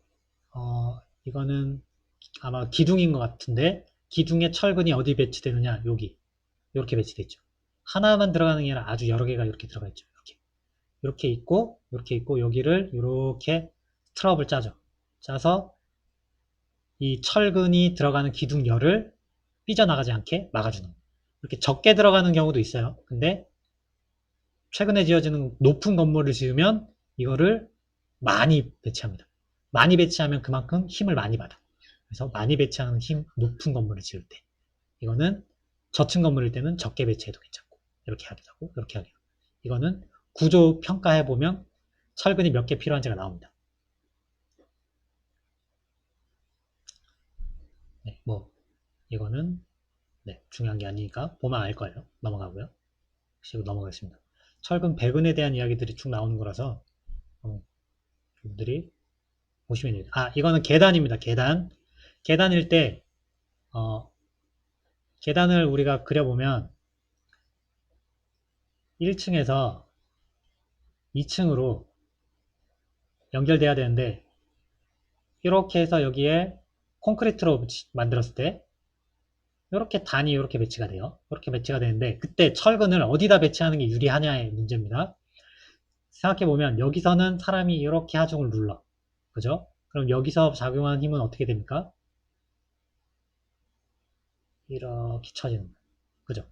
이거는 아마 기둥인 것 같은데 기둥에 철근이 어디 배치되느냐, 여기 이렇게 배치되어 있죠. 하나만 들어가는 게 아니라 아주 여러 개가 이렇게 들어가 있죠. 이렇게 있고 여기를 이렇게 트러블 짜서 이 철근이 들어가는 기둥열을 삐져나가지 않게 막아주는 거예요. 이렇게 적게 들어가는 경우도 있어요. 근데 최근에 지어지는 높은 건물을 지으면 이거를 많이 배치합니다. 많이 배치하면 그만큼 힘을 많이 받아. 그래서 많이 배치하는 높은 건물을 지을 때, 이거는 저층 건물일 때는 적게 배치해도 괜찮고, 이렇게 하기도 하고 이렇게 하기도 하고. 이거는 구조 평가해 보면 철근이 몇 개 필요한지가 나옵니다. 네, 뭐 이거는 중요한 게 아니니까 보면 알 거예요. 넘어가고요. 넘어가겠습니다. 철근 배근에 대한 이야기들이 쭉 나오는 거라서 여러분들이 보시면 됩니다. 이거는 계단입니다. 계단일 때 계단을 우리가 그려보면 1층에서 2층으로 연결돼야 되는데 이렇게 해서 여기에 콘크리트로 만들었을 때 이렇게 단이 이렇게 배치가 돼요. 이렇게 배치가 되는데 그때 철근을 어디다 배치하는 게 유리하냐의 문제입니다. 생각해보면 여기서는 사람이 이렇게 하중을 눌러. 그죠? 그럼 여기서 작용하는 힘은 어떻게 됩니까? 이렇게 쳐지는 거예요. 그죠?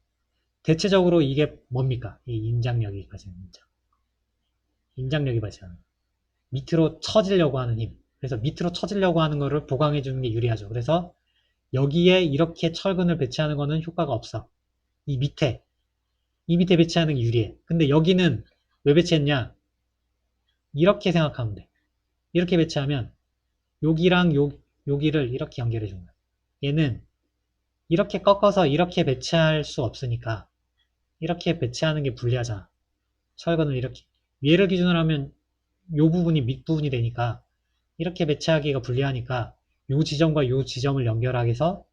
대체적으로 이게 뭡니까? 이 인장력이 발생하는 인장력이 발생하는 거예요. 밑으로 처지려고 하는 힘. 그래서 밑으로 처지려고 하는 거를 보강해 주는 게 유리하죠. 그래서 여기에 이렇게 철근을 배치하는 거는 효과가 없어. 이 밑에 배치하는 게 유리해. 근데 여기는 왜 배치했냐? 이렇게 생각하면 돼. 이렇게 배치하면 여기랑 여기를 이렇게 연결해 주는 거야. 얘는 이렇게 꺾어서 이렇게 배치할 수 없으니까 이렇게 배치하는 게 불리하잖아. 철근을 이렇게 얘를 기준으로 하면 요 부분이 밑부분이 되니까 이렇게 배치하기가 불리하니까 요 지점과 요 지점을 연결하기 위해서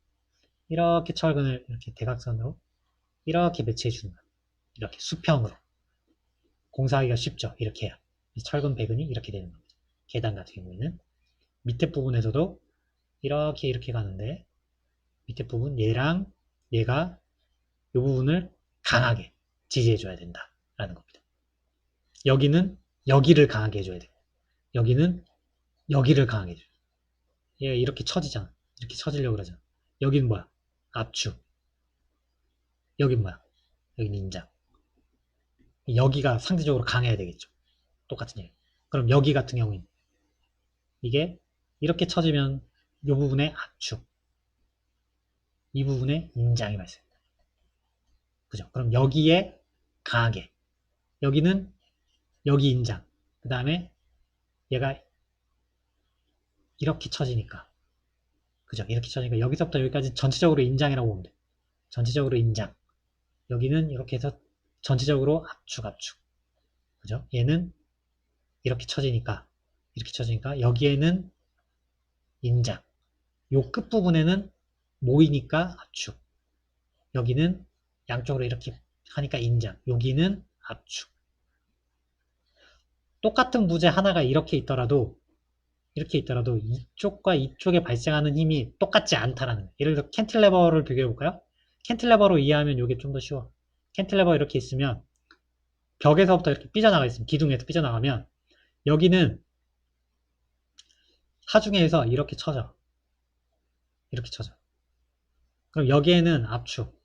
이렇게 철근을 이렇게 대각선으로 이렇게 배치해 주는 거야. 이렇게 수평으로. 공사하기가 쉽죠. 이렇게 해야. 철근 배근이 이렇게 되는 겁니다. 계단 같은 경우에는. 밑에 부분에서도 이렇게 가는데 밑에 부분 얘랑 얘가 이 부분을 강하게 지지해줘야 된다라는 겁니다. 여기는 여기를 강하게 해줘야 돼요. 여기는 여기를 강하게 해줘요. 얘가 이렇게 처지잖아. 이렇게 처지려고 그러잖아. 여기는 뭐야? 압축. 여긴 뭐야? 여기는 인장. 여기가 상대적으로 강해야 되겠죠. 똑같은 얘기. 그럼 여기 같은 경우에는 이게 이렇게 처지면 이 부분에 압축, 이 부분에 인장이 발생합니다. 그죠? 그럼 여기에 강하게, 여기는 여기 인장, 그 다음에 얘가 이렇게 처지니까, 그죠? 이렇게 처지니까 여기서부터 여기까지 전체적으로 인장이라고 보면 돼. 전체적으로 인장. 여기는 이렇게 해서 전체적으로 압축, 압축. 그죠? 얘는 이렇게 처지니까 여기에는 인장. 요 끝부분에는 모이니까 압축. 여기는 양쪽으로 이렇게 하니까 인장. 여기는 압축. 똑같은 부재 하나가 이렇게 있더라도 이쪽과 이쪽에 발생하는 힘이 똑같지 않다라는 거예요. 예를 들어 캔틸레버를 비교해 볼까요? 캔틸레버로 이해하면 이게 좀 더 쉬워. 캔틸레버 이렇게 있으면 벽에서부터 이렇게 삐져나가 있으면 기둥에서 삐져나가면 여기는 하중에서 이렇게 쳐져. 이렇게 쳐져. 그럼 여기에는 압축.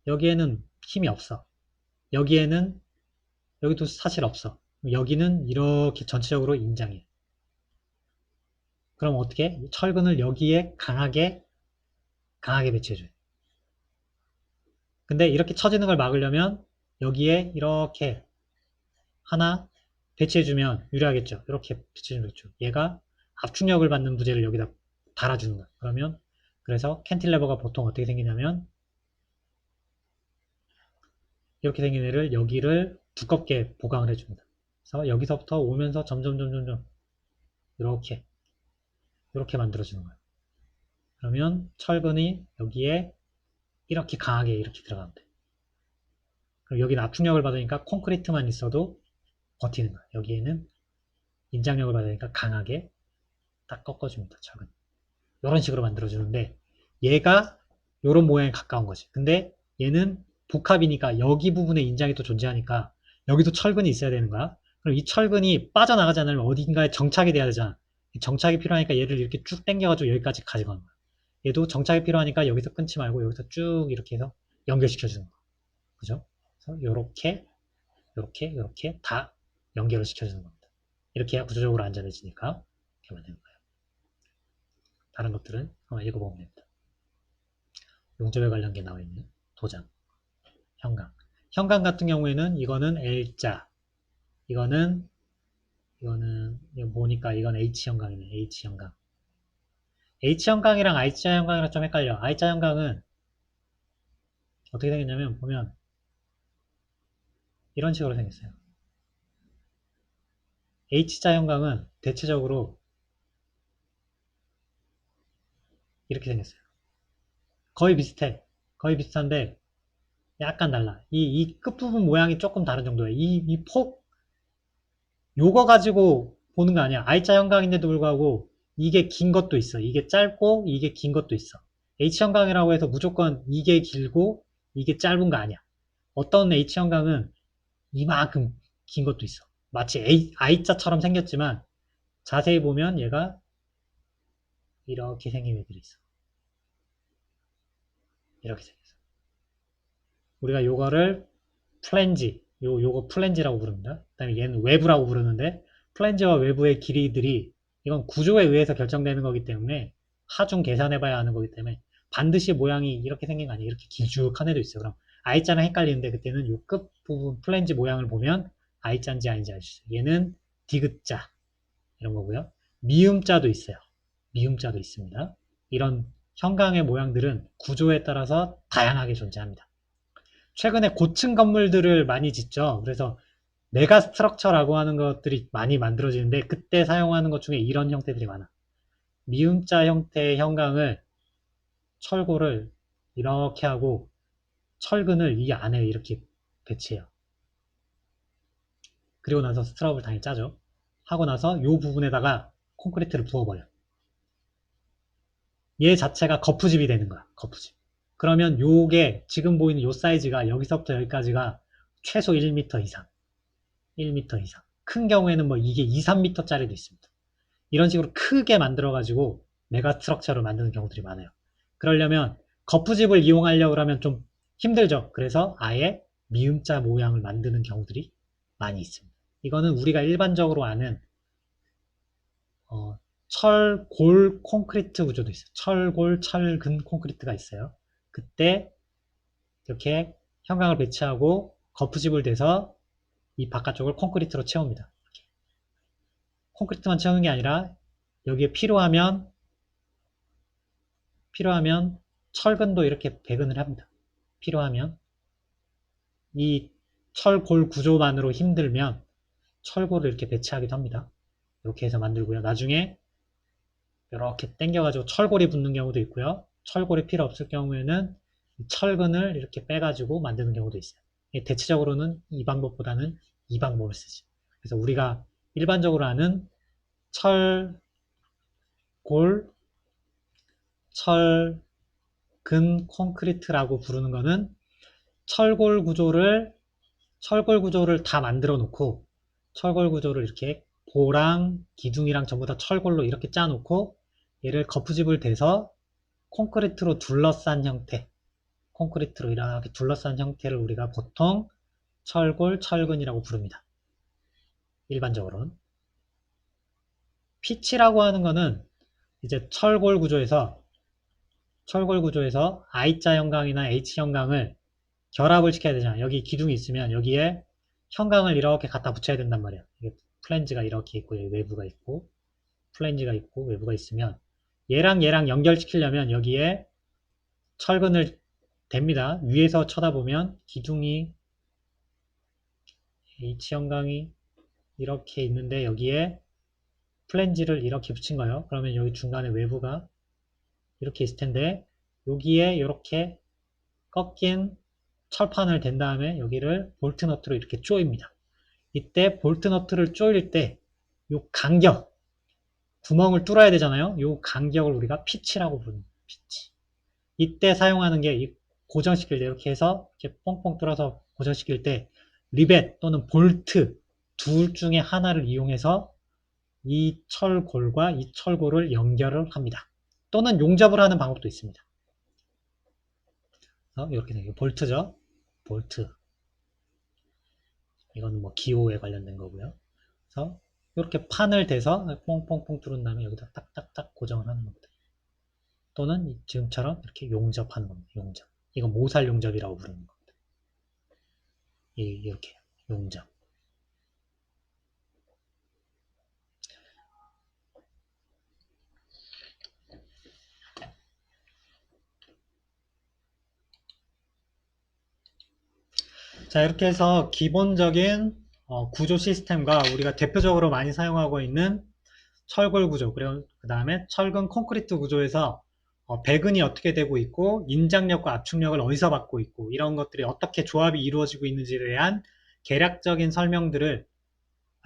여기에는 힘이 없어. 여기에는 여기도 사실 없어. 여기는 이렇게 전체적으로 인장해. 그럼 어떻게? 철근을 여기에 강하게 배치해줘요. 근데 이렇게 처지는 걸 막으려면 여기에 이렇게 하나 배치해주면 유리하겠죠. 이렇게 배치해주면 좋죠. 얘가 압축력을 받는 부재를 여기다 달아주는 거야. 그러면 그래서 캔틸레버가 보통 어떻게 생기냐면 이렇게 생긴 애를 여기를 두껍게 보강을 해줍니다. 그래서 여기서부터 오면서 점점 이렇게 만들어주는 거예요. 그러면 철근이 여기에 이렇게 강하게 이렇게 들어가면 돼. 그럼 여기는 압축력을 받으니까 콘크리트만 있어도 버티는 거야. 여기에는 인장력을 받으니까 강하게 딱 꺾어줍니다. 철근. 이런 식으로 만들어주는데 얘가 이런 모양에 가까운 거지. 근데 얘는 복합이니까 여기 부분에 인장이 또 존재하니까 여기도 철근이 있어야 되는 거야. 그럼 이 철근이 빠져나가지 않으면 어딘가에 정착이 돼야 되잖아. 정착이 필요하니까 얘를 이렇게 쭉 당겨가지고 여기까지 가져가는 거야. 얘도 정착이 필요하니까 여기서 끊지 말고 여기서 쭉 이렇게 해서 연결시켜주는 거야. 그죠? 그래서 요렇게 다 연결을 시켜주는 겁니다. 이렇게 해야 구조적으로 안전해지니까 이렇게 만드는 거예요. 다른 것들은 한번 읽어보면 됩니다. 용접에 관련된 나와 있는 도장, 현강. 현강 같은 경우에는 이거는 L자, 이거는 이거 보니까 이건 H현강이네. H현강. H현강이랑 I자 현강이랑 좀 헷갈려. I자 현강은 어떻게 생겼냐면 보면 이런 식으로 생겼어요. H자 현강은 대체적으로 이렇게 생겼어요. 거의 비슷해. 거의 비슷한데 약간 달라. 이 끝부분 모양이 조금 다른 정도야. 요거 가지고 보는 거 아니야. I자 현강인데도 불구하고 이게 긴 것도 있어. 이게 짧고 이게 긴 것도 있어. H현강이라고 해서 무조건 이게 길고 이게 짧은 거 아니야. 어떤 H현강은 이만큼 긴 것도 있어. 마치 I자처럼 생겼지만 자세히 보면 얘가 이렇게 생긴 애들이 있어. 이렇게 생겼어. 우리가 요거를 플랜지, 요거 플랜지라고 부릅니다. 그 다음에 얘는 외부라고 부르는데 플랜지와 외부의 길이들이 이건 구조에 의해서 결정되는 거기 때문에 하중 계산해봐야 하는 거기 때문에 반드시 모양이 이렇게 생긴 거 아니에요. 이렇게 길쭉한 애도 있어요. 그럼 I자랑 헷갈리는데 그때는 요 끝부분 플랜지 모양을 보면 I자인지 아닌지 알 수 있어요. 얘는 디귿자 이런 거고요. 미음자도 있어요. 미음자도 있습니다. 이런 현강의 모양들은 구조에 따라서 다양하게 존재합니다. 최근에 고층 건물들을 많이 짓죠. 그래서 메가 스트럭처라고 하는 것들이 많이 만들어지는데 그때 사용하는 것 중에 이런 형태들이 많아. 미음자 형태의 현강을 철골을 이렇게 하고 철근을 이 안에 이렇게 배치해요. 그리고 나서 스트럽을 당연히 짜죠. 하고 나서 이 부분에다가 콘크리트를 부어버려. 얘 자체가 거푸집이 되는 거야. 거푸집. 그러면 요게 지금 보이는 요 사이즈가 여기서부터 여기까지가 최소 1m 이상. 1m 이상. 큰 경우에는 뭐 이게 2, 3m짜리도 있습니다. 이런 식으로 크게 만들어가지고 메가 스트럭처를 만드는 경우들이 많아요. 그러려면 거푸집을 이용하려고 하면 좀 힘들죠. 그래서 아예 미음자 모양을 만드는 경우들이 많이 있습니다. 이거는 우리가 일반적으로 아는 철골 콘크리트 구조도 있어요. 철골, 철근 콘크리트가 있어요. 그때 이렇게 형광을 배치하고 거푸집을 대서 이 바깥쪽을 콘크리트로 채웁니다. 이렇게. 콘크리트만 채우는 게 아니라 여기에 필요하면 철근도 이렇게 배근을 합니다. 필요하면 이 철골 구조만으로 힘들면 철골을 이렇게 배치하기도 합니다. 이렇게 해서 만들고요. 나중에 이렇게 당겨가지고 철골이 붙는 경우도 있고요. 철골이 필요 없을 경우에는 철근을 이렇게 빼가지고 만드는 경우도 있어요. 대체적으로는 이 방법보다는 이 방법을 쓰지. 그래서 우리가 일반적으로 아는 철골, 철근 콘크리트라고 부르는 거는 철골 구조를 다 만들어 놓고 철골 구조를 이렇게 보랑 기둥이랑 전부 다 철골로 이렇게 짜 놓고 얘를 거푸집을 대서 콘크리트로 둘러싼 형태, 콘크리트로 이렇게 둘러싼 형태를 우리가 보통 철골, 철근이라고 부릅니다. 일반적으로는. 피치라고 하는 거는 이제 철골 구조에서 I자 형광이나 H 형광을 결합을 시켜야 되잖아. 여기 기둥이 있으면 여기에 형광을 이렇게 갖다 붙여야 된단 말이야. 이게 플랜지가 이렇게 있고 여기 외부가 있고 플랜지가 있고 외부가 있으면 얘랑 연결시키려면 여기에 철근을 댑니다. 위에서 쳐다보면 기둥이 H 형광이 이렇게 있는데 여기에 플랜지를 이렇게 붙인 거예요. 그러면 여기 중간에 외부가 이렇게 있을 텐데 여기에 이렇게 꺾인 철판을 댄 다음에 여기를 볼트 너트로 이렇게 조입니다. 이때 볼트 너트를 조일 때 이 간격, 구멍을 뚫어야 되잖아요. 이 간격을 우리가 피치라고 부릅니다. 피치. 이때 사용하는 게 고정시킬 때 이렇게 해서 이렇게 뻥뻥 뚫어서 고정시킬 때 리벳 또는 볼트 둘 중에 하나를 이용해서 이 철골과 이 철골을 연결을 합니다. 또는 용접을 하는 방법도 있습니다. 이렇게 되요 볼트죠. 볼트. 이거는 뭐 기호에 관련된 거고요. 그래서 이렇게 판을 대서 뽕뽕뽕 뚫은 다음에 여기다 딱딱딱 고정을 하는 겁니다. 또는 지금처럼 이렇게 용접하는 겁니다. 용접. 이건 모살 용접이라고 부르는 겁니다. 이렇게 용접. 자, 이렇게 해서 기본적인 구조 시스템과 우리가 대표적으로 많이 사용하고 있는 철골 구조, 그리고 그 다음에 철근 콘크리트 구조에서 배근이 어떻게 되고 있고 인장력과 압축력을 어디서 받고 있고 이런 것들이 어떻게 조합이 이루어지고 있는지에 대한 개략적인 설명들을,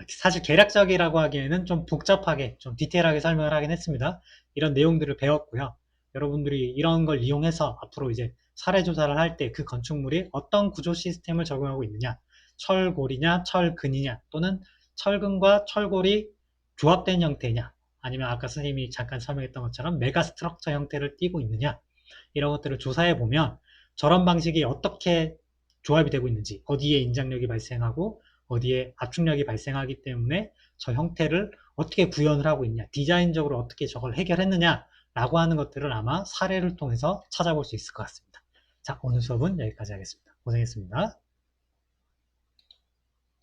사실 개략적이라고 하기에는 좀 복잡하게 좀 디테일하게 설명을 하긴 했습니다. 이런 내용들을 배웠고요. 여러분들이 이런 걸 이용해서 앞으로 이제 사례 조사를 할 때 그 건축물이 어떤 구조 시스템을 적용하고 있느냐, 철골이냐 철근이냐 또는 철근과 철골이 조합된 형태냐, 아니면 아까 선생님이 잠깐 설명했던 것처럼 메가 스트럭처 형태를 띠고 있느냐, 이런 것들을 조사해 보면 저런 방식이 어떻게 조합이 되고 있는지, 어디에 인장력이 발생하고 어디에 압축력이 발생하기 때문에 저 형태를 어떻게 구현을 하고 있냐, 디자인적으로 어떻게 저걸 해결했느냐 라고 하는 것들을 아마 사례를 통해서 찾아볼 수 있을 것 같습니다. 자, 오늘 수업은 여기까지 하겠습니다. 고생했습니다.